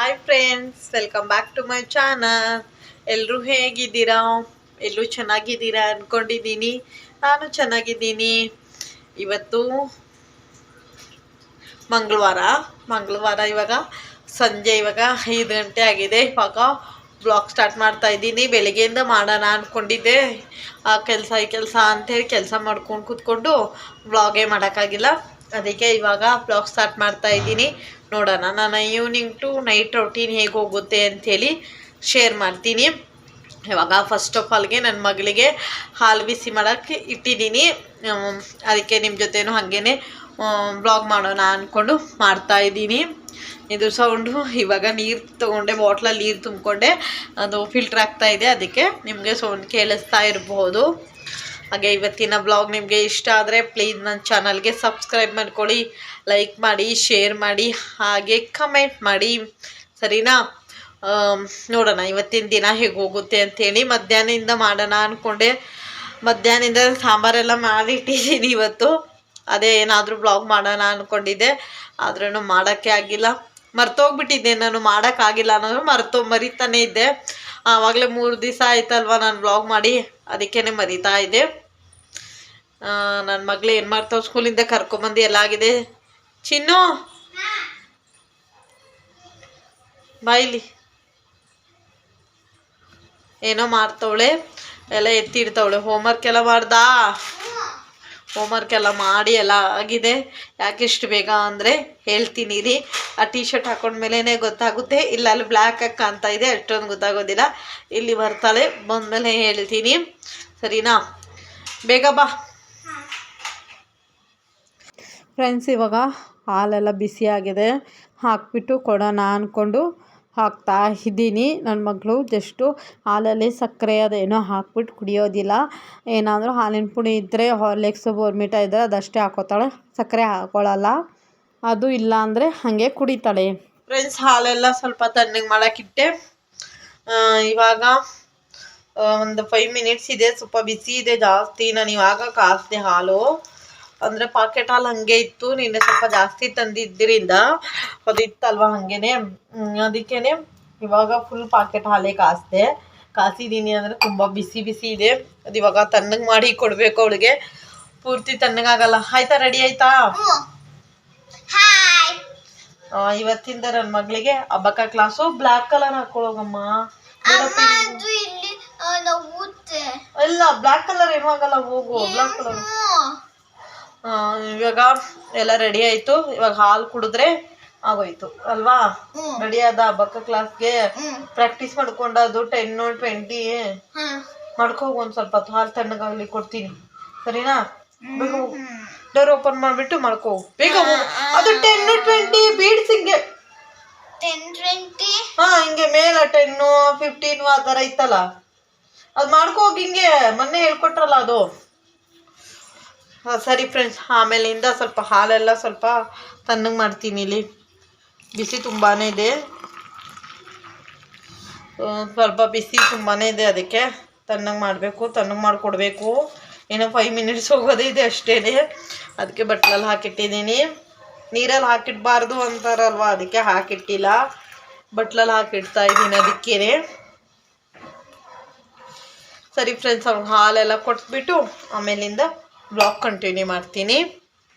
Hi friends, welcome back to my channel. ಎಲ್ಲರೂ ಹೇಗಿದ್ದೀರಾ? ಎಲ್ಲರೂ ಚೆನ್ನಾಗಿದ್ದೀರಾ ಅಂದ್ಕೊಂಡಿದ್ದೀನಿ. ನಾನು ಚೆನ್ನಾಗಿದ್ದೀನಿ. ಇವತ್ತು ಮಂಗಳವಾರ ಇವಾಗ ಸಂಜೆ 5 ಗಂಟೆ ಆಗಿದೆ. ಇವಾಗ ಬ್ಲಾಗ್ ಸ್ಟಾರ್ಟ್ ಮಾಡ್ತಾ ಇದ್ದೀನಿ. ಬೆಳಗ್ಗೆಯಿಂದ ಮಾಡೋಣ ಅಂದ್ಕೊಂಡಿದ್ದೆ. ಆ ಕೆಲಸ ಈ ಕೆಲಸ ಅಂಥೇಳಿ ಕೆಲಸ ಮಾಡ್ಕೊಂಡು ಕೂತ್ಕೊಂಡು ಬ್ಲಾಗೇ ಮಾಡೋಕ್ಕಾಗಿಲ್ಲ. ಅದಕ್ಕೆ ಇವಾಗ ಬ್ಲಾಗ್ ಸ್ಟಾರ್ಟ್ ಮಾಡ್ತಾ ಇದ್ದೀನಿ. ನೋಡೋಣ ನನ್ನ ಈವ್ನಿಂಗ್ ಟು ನೈಟ್ ರೊಟೀನ್ ಹೇಗೆ ಹೋಗುತ್ತೆ ಅಂಥೇಳಿ ಶೇರ್ ಮಾಡ್ತೀನಿ. ಇವಾಗ ಫಸ್ಟ್ ಆಫ್ ಆಲ್ಗೆ ನನ್ನ ಮಗಳಿಗೆ ಹಾಲು ಬಿಸಿ ಮಾಡೋಕ್ಕೆ ಇಟ್ಟಿದ್ದೀನಿ. ಅದಕ್ಕೆ ನಿಮ್ಮ ಜೊತೆನೂ ಹಾಗೇ ಬ್ಲಾಗ್ ಮಾಡೋಣ ಅಂದ್ಕೊಂಡು ಮಾಡ್ತಾಯಿದ್ದೀನಿ. ಇದು ಸೌಂಡು. ಇವಾಗ ನೀರು ತೊಗೊಂಡೆ, ಬಾಟ್ಲಲ್ಲಿ ನೀರು ತುಂಬಿಕೊಂಡೆ, ಅದು ಫಿಲ್ಟ್ರ್ ಆಗ್ತಾಯಿದೆ. ಅದಕ್ಕೆ ನಿಮಗೆ ಸೌಂಡ್ ಕೇಳಿಸ್ತಾ ಇರಬಹುದು. ಹಾಗೆ ಇವತ್ತಿನ ಬ್ಲಾಗ್ ನಿಮಗೆ ಇಷ್ಟ ಆದರೆ ಪ್ಲೀಸ್ ನನ್ನ ಚಾನಲ್ಗೆ ಸಬ್ಸ್ಕ್ರೈಬ್ ಮಾಡ್ಕೊಳ್ಳಿ, ಲೈಕ್ ಮಾಡಿ, ಶೇರ್ ಮಾಡಿ, ಹಾಗೆ ಕಮೆಂಟ್ ಮಾಡಿ, ಸರಿನಾ? ನೋಡೋಣ ಇವತ್ತಿನ ದಿನ ಹೇಗೆ ಹೋಗುತ್ತೆ ಅಂಥೇಳಿ. ಮಧ್ಯಾಹ್ನದಿಂದ ಮಾಡೋಣ ಅಂದ್ಕೊಂಡೆ. ಮಧ್ಯಾಹ್ನದಿಂದ ಸಾಂಬಾರೆಲ್ಲ ಮಾಡಿಟ್ಟಿದ್ದೀನಿ ಇವತ್ತು. ಅದೇ ಏನಾದರೂ ಬ್ಲಾಗ್ ಮಾಡೋಣ ಅಂದ್ಕೊಂಡಿದ್ದೆ, ಆದ್ರೂ ಮಾಡೋಕ್ಕೆ ಆಗಿಲ್ಲ. ಮರ್ತೋಗ್ಬಿಟ್ಟಿದ್ದೆ, ನಾನು ಮಾಡೋಕ್ಕಾಗಿಲ್ಲ ಅನ್ನೋದು ಮರಿತಾನೆ ಇದ್ದೆ. ಆವಾಗಲೇ 3 ದಿವಸ ಆಯ್ತಲ್ವ ನಾನು ಬ್ಲಾಗ್ ಮಾಡಿ, ಅದಕ್ಕೇ ಮರಿತಾ ಇದ್ದೆ. ನನ್ನ ಮಗಳು ಏನು ಮಾಡ್ತಾವೆ, ಸ್ಕೂಲಿಂದ ಕರ್ಕೊಂಬಂದು ಎಲ್ಲಾಗಿದೆ. ಚಿನ್ನು ಬಾಯಿಲಿ ಏನೋ ಮಾಡ್ತವಳೆ, ಎಲ್ಲ ಎತ್ತಿಡ್ತವಳೆ. ಹೋಮ್ವರ್ಕ್ ಎಲ್ಲ ಮಾಡ್ದಾ? ಹೋಮ್ವರ್ಕ್ ಎಲ್ಲ ಮಾಡಿ ಎಲ್ಲ ಆಗಿದೆ. ಯಾಕೆ ಇಷ್ಟು ಬೇಗ ಅಂದರೆ ಹೇಳ್ತೀನಿ ರೀ. ಆ ಟೀ ಶರ್ಟ್ ಹಾಕೊಂಡ್ಮೇಲೆ ಗೊತ್ತಾಗುತ್ತೆ. ಇಲ್ಲ ಅಲ್ಲಿ ಬ್ಲ್ಯಾಕ್ ಆಗಿ ಕಾಣ್ತಾ ಇದೆ, ಅಷ್ಟೊಂದು ಗೊತ್ತಾಗೋದಿಲ್ಲ. ಇಲ್ಲಿ ಬರ್ತಾಳೆ, ಬಂದಮೇಲೆ ಹೇಳ್ತೀನಿ, ಸರಿನಾ? ಬೇಗ ಬಾ ಫ್ರೆಂಡ್ಸ್. ಇವಾಗ ಹಾಲೆಲ್ಲ ಬಿಸಿಯಾಗಿದೆ, ಹಾಕ್ಬಿಟ್ಟು ಕೊಡೋಣ ಅಂದ್ಕೊಂಡು ಹಾಕ್ತಾ ಇದ್ದೀನಿ. ನನ್ನ ಮಗಳು ಜಸ್ಟು ಹಾಲಲ್ಲಿ ಸಕ್ಕರೆ ಅದೇನೋ ಹಾಕ್ಬಿಟ್ಟು ಕುಡಿಯೋದಿಲ್ಲ. ಏನಾದರೂ ಹಾಲಿನ ಪುಡಿ ಇದ್ದರೆ, ಹಾರ್ಲಿಕ್ಸ್, ಬೋರ್ಮಿಟಾ ಇದ್ದರೆ ಅದಷ್ಟೇ ಹಾಕೋತಾಳೆ, ಸಕ್ಕರೆ ಹಾಕೊಳ್ಳಲ್ಲ. ಅದು ಇಲ್ಲ ಅಂದರೆ ಹಾಗೆ ಕುಡಿತಾಳೆ. ಫ್ರೆಂಡ್ಸ್, ಹಾಲೆಲ್ಲ ಸ್ವಲ್ಪ ತಣ್ಣಗೆ ಮಾಡೋಕ್ಕಿಟ್ಟೆ. ಇವಾಗ ಒಂದು 5 ಮಿನಿಟ್ಸ್ ಇದೆ, ಸ್ವಲ್ಪ ಬಿಸಿ ಇದೆ ಜಾಸ್ತಿ. ನಾನು ಇವಾಗ ಕಾಸಿದೆ ಹಾಲು. ಅಂದರೆ ಪಾಕೆಟ್ ಹಾಲು ಹಾಗೆ ಇತ್ತು, ನಿನ್ನೆ ಸ್ವಲ್ಪ ಜಾಸ್ತಿ ತಂದಿದ್ದರಿಂದ ಅದಿತ್ತಲ್ವ ಹಾಗೇನೆ. ಅದಕ್ಕೇ ಇವಾಗ ಫುಲ್ ಪಾಕೆಟ್ ಹಾಲೇ ಕಾಸಿದ್ದೀನಿ. ಅಂದರೆ ತುಂಬ ಬಿಸಿ ಇದೆ. ಅದು ಇವಾಗ ತಣ್ಣಗೆ ಮಾಡಿ ಕೊಡಬೇಕು ಅವಳಿಗೆ. ಪೂರ್ತಿ ತಣ್ಣಗಾಗಲ್ಲ. ಆಯ್ತಾ? ರೆಡಿ ಆಯ್ತಾ? ಇವತ್ತಿಂದ ನನ್ನ ಮಗಳಿಗೆ ಅಬಕ ಕ್ಲಾಸು. ಬ್ಲ್ಯಾಕ್ ಕಲರ್ ಹಾಕೊಳ್ಳೋಗಮ್ಮ. ಇಲ್ಲ, ಬ್ಲ್ಯಾಕ್ ಕಲರ್ ಏನೂ ಆಗಲ್ಲ, ಹೋಗು. Black colour. ಇವಾಗ ಎಲ್ಲ ರೆಡಿ ಆಯಿತು. ಇವಾಗ ಹಾಲು ಕುಡಿದ್ರೆ ಆಗೋಯ್ತು ಅಲ್ವಾ? ರೆಡಿ ಆದ ಅಬಕ ಕ್ಲಾಸ್ಗೆ. ಪ್ರಾಕ್ಟೀಸ್ ಮಾಡ್ಕೊಂಡದು 10 20 ಮಾಡ್ಕೋಗ. ಒಂದು ಸ್ವಲ್ಪ ಹೊತ್ತು ಹಾಲು ತಣ್ಣಗಾಗಲಿ ಕೊಡ್ತೀನಿ, ಸರಿನಾ? ಬೇಗ ಹೋಗು, ಡೋರ್ ಓಪನ್ ಮಾಡಿಬಿಟ್ಟು ಮಾಡ್ಕೋ, ಬೇಗ ಹೋಗು. ಅದು 10 20 ಬೀಡ್ಸ್ ಹಿಂಗೆ 10 20 ಹಿಂಗೆ ಮೇಲೆ 10 15 ಆ ಥರ ಇತ್ತಲ್ಲ, ಅದು ಮಾಡ್ಕೋಗಿ. ಹಿಂಗೆ ಮೊನ್ನೆ ಹೇಳ್ಕೊಟ್ರಲ್ಲ ಅದು. ಸರಿ ಫ್ರೆಂಡ್ಸ್, ಆಮೇಲಿಂದ ಸ್ವಲ್ಪ ಹಾಲೆಲ್ಲ ಸ್ವಲ್ಪ ತಣ್ಣಗೆ ಮಾಡ್ತೀನಿ. ಇಲ್ಲಿ ಬಿಸಿ ತುಂಬಾ ಇದೆ, ಸ್ವಲ್ಪ ಬಿಸಿ ತುಂಬಾ ಇದೆ. ಅದಕ್ಕೆ ತಣ್ಣಗೆ ಮಾಡಬೇಕು, ತಣ್ಣಗೆ ಮಾಡಿಕೊಡ್ಬೇಕು. ಏನೋ 5 ಮಿನಿಟ್ಸ್ ಹೋಗೋದೇ ಇದೆ ಅಷ್ಟೇ. ಅದಕ್ಕೆ ಬಟ್ಲಲ್ಲಿ ಹಾಕಿಟ್ಟಿದ್ದೀನಿ. ನೀರಲ್ಲಿ ಹಾಕಿಡಬಾರ್ದು ಅಂತಾರಲ್ವ, ಅದಕ್ಕೆ ಹಾಕಿಟ್ಟಿಲ್ಲ, ಬಟ್ಲಲ್ಲಿ ಹಾಕಿಡ್ತಾ ಇದ್ದೀನಿ ಅದಕ್ಕೇ. ಸರಿ ಫ್ರೆಂಡ್ಸ್, ಅವ್ನು ಹಾಲೆಲ್ಲ ಕೊಟ್ಬಿಟ್ಟು ಆಮೇಲಿಂದ ಬ್ಲಾಗ್ ಕಂಟಿನ್ಯೂ ಮಾಡ್ತೀನಿ.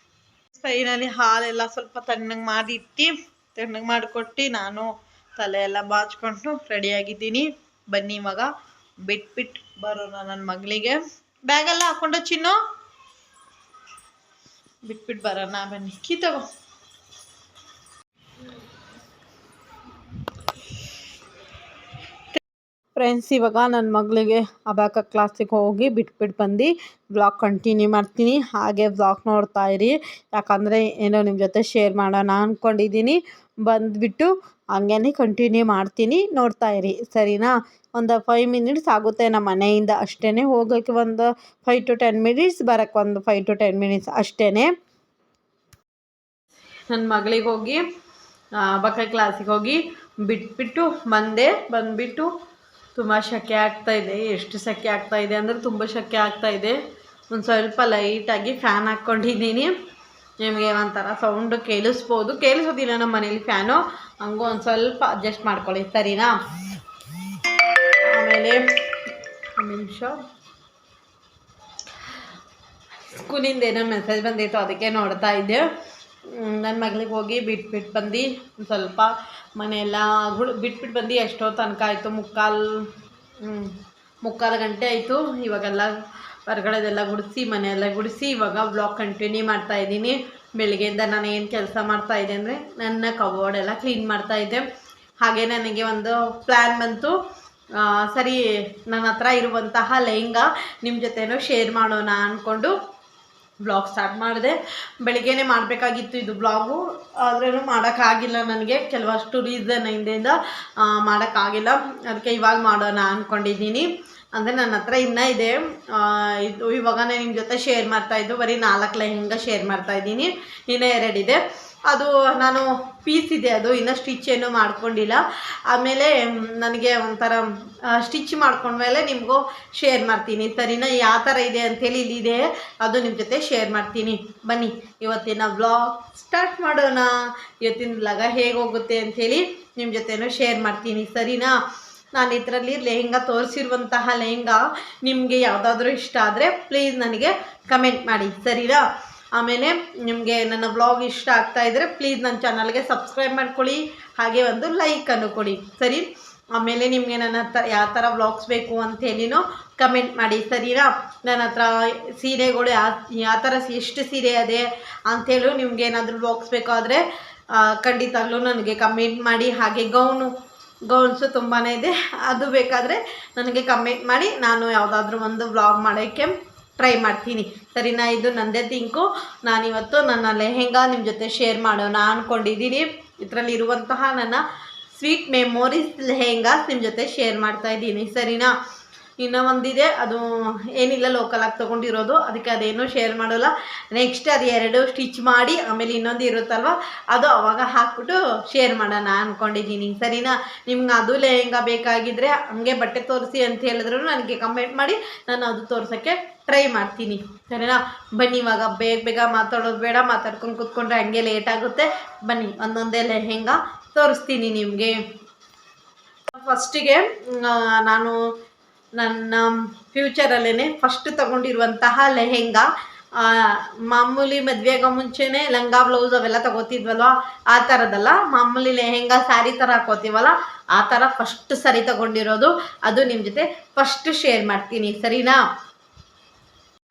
ಫೈನಲಿ ಹಾಲೆಲ್ಲ ಸ್ವಲ್ಪ ತಣ್ಣಗೆ ಮಾಡಿಕೊಟ್ಟು ನಾನು ತಲೆ ಎಲ್ಲ ಬಾಚ್ಕೊಂಡು ರೆಡಿಯಾಗಿದ್ದೀನಿ. ಬನ್ನಿ ಇವಾಗ ಬಿಟ್ಬಿಟ್ಟು ಬರೋಣ ನನ್ನ ಮಗಳಿಗೆ. ಬ್ಯಾಗೆಲ್ಲ ಹಾಕೊಂಡು ಚಿನ್ನು ಬಿಟ್ಬಿಟ್ಟು ಬರೋಣ, ಬನ್ನಿ. ಕೀ ತಗೋ. ಫ್ರೆಂಡ್ಸ್, ಇವಾಗ ನನ್ನ ಮಗಳಿಗೆ ಅಬಾಕ ಕ್ಲಾಸಿಗೆ ಹೋಗಿ ಬಿಟ್ಬಿಟ್ಟು ಬಂದು ಬ್ಲಾಗ್ ಕಂಟಿನ್ಯೂ ಮಾಡ್ತೀನಿ. ಹಾಗೆ ಬ್ಲಾಗ್ ನೋಡ್ತಾ ಇರಿ, ಯಾಕಂದರೆ ಏನೋ ನಿಮ್ಮ ಜೊತೆ ಶೇರ್ ಮಾಡೋಣ ಅಂದ್ಕೊಂಡಿದ್ದೀನಿ. ಬಂದುಬಿಟ್ಟು ಹಂಗೇ ಕಂಟಿನ್ಯೂ ಮಾಡ್ತೀನಿ, ನೋಡ್ತಾ ಇರಿ, ಸರಿನಾ? ಒಂದು 5 ಮಿನಿಟ್ಸ್ ಆಗುತ್ತೆ ನಮ್ಮ ಮನೆಯಿಂದ ಅಷ್ಟೇ. ಹೋಗೋಕ್ಕೆ ಒಂದು 5 to 10 ಮಿನಿಟ್ಸ್, ಬರೋಕ್ಕೆ ಒಂದು 5 to 10 ಮಿನಿಟ್ಸ್ ಅಷ್ಟೇ. ನನ್ನ ಮಗಳಿಗೆ ಹೋಗಿ ಅಬಾಕ ಕ್ಲಾಸಿಗೆ ಹೋಗಿ ಬಿಟ್ಬಿಟ್ಟು ಬಂದುಬಿಟ್ಟು ತುಂಬ ಸೆಕೆ ಆಗ್ತಾಯಿದೆ. ಎಷ್ಟು ಸೆಕೆ ಆಗ್ತಾಯಿದೆ ಅಂದರೆ ತುಂಬ ಸೆಕೆ ಆಗ್ತಾಯಿದೆ. ಒಂದು ಸ್ವಲ್ಪ ಲೈಟಾಗಿ ಫ್ಯಾನ್ ಹಾಕ್ಕೊಂಡಿದ್ದೀನಿ. ನಿಮಗೆ ಒಂಥರ ಸೌಂಡು ಕೇಳಿಸೋದಿಲ್ಲ ನಮ್ಮ ಮನೇಲಿ ಫ್ಯಾನು, ಹಂಗೂ ಒಂದು ಸ್ವಲ್ಪ ಅಡ್ಜಸ್ಟ್ ಮಾಡ್ಕೊಳ್ಳಿ ಸರಿನಾ. ಆಮೇಲೆ ಒಂದು ನಿಮಿಷ, ಸ್ಕೂಲಿಂದ ಏನೋ ಮೆಸೇಜ್ ಬಂದಿತ್ತು ಅದಕ್ಕೆ ನೋಡ್ತಾ ಇದ್ದೆ. ನನ್ನ ಮಗಳಿಗೆ ಹೋಗಿ ಬಿಟ್ಬಿಟ್ಟು ಬಂದು ಸ್ವಲ್ಪ ಮನೆಯೆಲ್ಲ ಬಿಟ್ಬಿಟ್ಟು ಬಂದು ಎಷ್ಟೋ ತನಕ ಆಯಿತು, ಮುಕ್ಕಾಲು ಗಂಟೆ ಆಯಿತು. ಇವಾಗೆಲ್ಲ ಹೊರಗಡೆದೆಲ್ಲ ಗುಡಿಸಿ ಮನೆಯೆಲ್ಲ ಗುಡಿಸಿ ಇವಾಗ ಬ್ಲಾಗ್ ಕಂಟಿನ್ಯೂ ಮಾಡ್ತಾಯಿದ್ದೀನಿ. ಬೆಳಗ್ಗೆಯಿಂದ ನಾನು ಏನು ಕೆಲಸ ಮಾಡ್ತಾಯಿದ್ದೆ ಅಂದರೆ ನನ್ನ ಕಬೋರ್ಡೆಲ್ಲ ಕ್ಲೀನ್ ಮಾಡ್ತಾಯಿದ್ದೆ. ಹಾಗೆ ನನಗೆ ಒಂದು ಪ್ಲ್ಯಾನ್ ಬಂತು, ಸರಿ ನನ್ನ ಹತ್ರ ಇರುವಂತಹ ಲೆಹಂಗಾ ನಿಮ್ಮ ಜೊತೆನೂ ಶೇರ್ ಮಾಡೋಣ ಅಂದ್ಕೊಂಡು ಬ್ಲಾಗ್ ಸ್ಟಾರ್ಟ್ ಮಾಡಿದೆ. ಬೆಳಿಗ್ಗೆನೇ ಮಾಡಬೇಕಾಗಿತ್ತು ಇದು ಬ್ಲಾಗು, ಆದ್ರೂ ಮಾಡೋಕ್ಕಾಗಿಲ್ಲ, ನನಗೆ ಕೆಲವಷ್ಟು ರೀಸನ್ನಿಂದ ಮಾಡೋಕ್ಕಾಗಿಲ್ಲ. ಅದಕ್ಕೆ ಇವಾಗ ಮಾಡೋಣ ಅಂದ್ಕೊಂಡಿದ್ದೀನಿ. ಅಂದರೆ ನನ್ನ ಹತ್ರ ಇನ್ನೂ ಇದೆ, ಇದು ಇವಾಗ ನಾನು ನಿಮ್ಮ ಜೊತೆ ಶೇರ್ ಮಾಡ್ತಾಯಿದ್ದು ಬರೀ 4 ಲೆಹಂಗಾ ಶೇರ್ ಮಾಡ್ತಾಯಿದ್ದೀನಿ, ಇನ್ನೂ 2 ಇದೆ. ಅದು ನಾನು ಪೀಸ್ ಇದೆ, ಅದು ಇನ್ನೂ ಸ್ಟಿಚ್ ಏನೂ ಮಾಡ್ಕೊಂಡಿಲ್ಲ. ಆಮೇಲೆ ನನಗೆ ಒಂಥರ ಸ್ಟಿಚ್ ಮಾಡ್ಕೊಂಡ್ಮೇಲೆ ನಿಮಗೂ ಶೇರ್ ಮಾಡ್ತೀನಿ ಸರಿನಾ. ಯಾವ ಥರ ಇದೆ ಅಂಥೇಳಿ ಇಲ್ಲಿದೆ, ಅದು ನಿಮ್ಮ ಜೊತೆ ಶೇರ್ ಮಾಡ್ತೀನಿ. ಬನ್ನಿ ಇವತ್ತಿನ ವ್ಲಾಗ್ ಸ್ಟಾರ್ಟ್ ಮಾಡೋಣ. ಇವತ್ತಿನ ವ್ಲಾಗ ಹೇಗೆ ಹೋಗುತ್ತೆ ಅಂಥೇಳಿ ನಿಮ್ಮ ಜೊತೆನೂ ಶೇರ್ ಮಾಡ್ತೀನಿ ಸರಿನಾ. ನಾನು ಇದರಲ್ಲಿ ಲೆಹಂಗಾ ತೋರಿಸಿರುವಂತಹ ಲೆಹಂಗಾ ನಿಮಗೆ ಯಾವುದಾದ್ರೂ ಇಷ್ಟ ಆದರೆ ಪ್ಲೀಸ್ ನನಗೆ ಕಮೆಂಟ್ ಮಾಡಿ ಸರಿನಾ. ಆಮೇಲೆ ನಿಮಗೆ ನನ್ನ ವ್ಲಾಗ್ ಇಷ್ಟ ಆಗ್ತಾಯಿದ್ರೆ ಪ್ಲೀಸ್ ನನ್ನ ಚಾನಲ್ಗೆ ಸಬ್ಸ್ಕ್ರೈಬ್ ಮಾಡ್ಕೊಳ್ಳಿ, ಹಾಗೆ ಒಂದು ಲೈಕನ್ನು ಕೊಡಿ ಸರಿ. ಆಮೇಲೆ ನಿಮಗೆ ನನ್ನ ಹತ್ರ ಯಾವ ಥರ ವ್ಲಾಗ್ಸ್ ಬೇಕು ಅಂಥೇಳಿನೂ ಕಮೆಂಟ್ ಮಾಡಿ ಸರಿನಾ. ನನ್ನ ಹತ್ರ ಸೀರೆಗಳು ಯಾವ ಥರ ಎಷ್ಟು ಸೀರೆ ಅದೇ ಅಂಥೇಳಿ ನಿಮ್ಗೆ ಏನಾದರೂ ವ್ಲಾಗ್ಸ್ ಬೇಕಾದರೆ ಖಂಡಿತವಾಗ್ಲೂ ನನಗೆ ಕಮೆಂಟ್ ಮಾಡಿ. ಹಾಗೆ ಗೌನ್ಸು ತುಂಬಾ ಇದೆ, ಅದು ಬೇಕಾದರೆ ನನಗೆ ಕಮೆಂಟ್ ಮಾಡಿ, ನಾನು ಯಾವುದಾದ್ರೂ ಒಂದು ವ್ಲಾಗ್ ಮಾಡೋಕ್ಕೆ ಟ್ರೈ ಮಾಡ್ತೀನಿ ಸರಿನಾ. ಇದು ನನ್ನದೇ ಥಿಂಕು. ನಾನಿವತ್ತು ನನ್ನ ಲೆಹಂಗಾ ನಿಮ್ಮ ಜೊತೆ ಶೇರ್ ಮಾಡೋಣ ಅಂದ್ಕೊಂಡಿದ್ದೀನಿ. ಇದರಲ್ಲಿರುವಂತಹ ನನ್ನ ಸ್ವೀಟ್ ಮೆಮೊರೀಸ್ ಲೆಹಂಗಾ ನಿಮ್ಮ ಜೊತೆ ಶೇರ್ ಮಾಡ್ತಾಯಿದ್ದೀನಿ ಸರಿನಾ. ಇನ್ನೂ ಒಂದಿದೆ, ಅದು ಏನಿಲ್ಲ ಲೋಕಲಾಗಿ ತೊಗೊಂಡಿರೋದು, ಅದಕ್ಕೆ ಅದೇನೂ ಶೇರ್ ಮಾಡೋಲ್ಲ. ನೆಕ್ಸ್ಟ್ ಅದು 2 ಸ್ಟಿಚ್ ಮಾಡಿ ಆಮೇಲೆ ಇನ್ನೊಂದು ಇರುತ್ತಲ್ವ, ಅದು ಅವಾಗ ಹಾಕ್ಬಿಟ್ಟು ಶೇರ್ ಮಾಡೋಣ ಅಂದ್ಕೊಂಡಿದ್ದೀನಿ ಸರಿನಾ. ನಿಮ್ಗೆ ಅದು ಲೆಹಂಗಾ ಬೇಕಾಗಿದ್ದರೆ ಹಂಗೆ ಬಟ್ಟೆ ತೋರಿಸಿ ಅಂತ ಹೇಳಿದ್ರು ನನಗೆ ಕಮೆಂಟ್ ಮಾಡಿ, ನಾನು ಅದು ತೋರ್ಸೋಕ್ಕೆ ಟ್ರೈ ಮಾಡ್ತೀನಿ ಸರಿನಾ. ಬನ್ನಿ ಇವಾಗ ಬೇಗ ಮಾತಾಡೋದು ಬೇಡ, ಮಾತಾಡ್ಕೊಂಡು ಕೂತ್ಕೊಂಡ್ರೆ ಹಂಗೆ ಲೇಟ್ ಆಗುತ್ತೆ. ಬನ್ನಿ ಒಂದೊಂದೇ ಲೆಹಂಗಾ ತೋರಿಸ್ತೀನಿ ನಿಮಗೆ. ಫಸ್ಟಿಗೆ ನಾನು ನನ್ನ ಫ್ಯೂಚರಲ್ಲೇ ಫಸ್ಟ್ ತೊಗೊಂಡಿರುವಂತಹ ಲೆಹಂಗಾ, ಮಾಮೂಲಿ ಮದುವೆಗೆ ಮುಂಚೆನೇ ಲಂಗ ಬ್ಲೌಸ್ ಅವೆಲ್ಲ ತೊಗೋತಿದ್ವಲ್ವ, ಆ ಥರದಲ್ಲ, ಮಾಮೂಲಿ ಲೆಹಂಗಾ ಸ್ಯಾರಿ ಥರ ಹಾಕೋತೀವಲ್ಲ ಆ ಥರ ಫಸ್ಟ್ ಸರಿ ತೊಗೊಂಡಿರೋದು. ಅದು ನಿಮ್ಮ ಜೊತೆ ಫಸ್ಟ್ ಶೇರ್ ಮಾಡ್ತೀನಿ ಸರಿನಾ.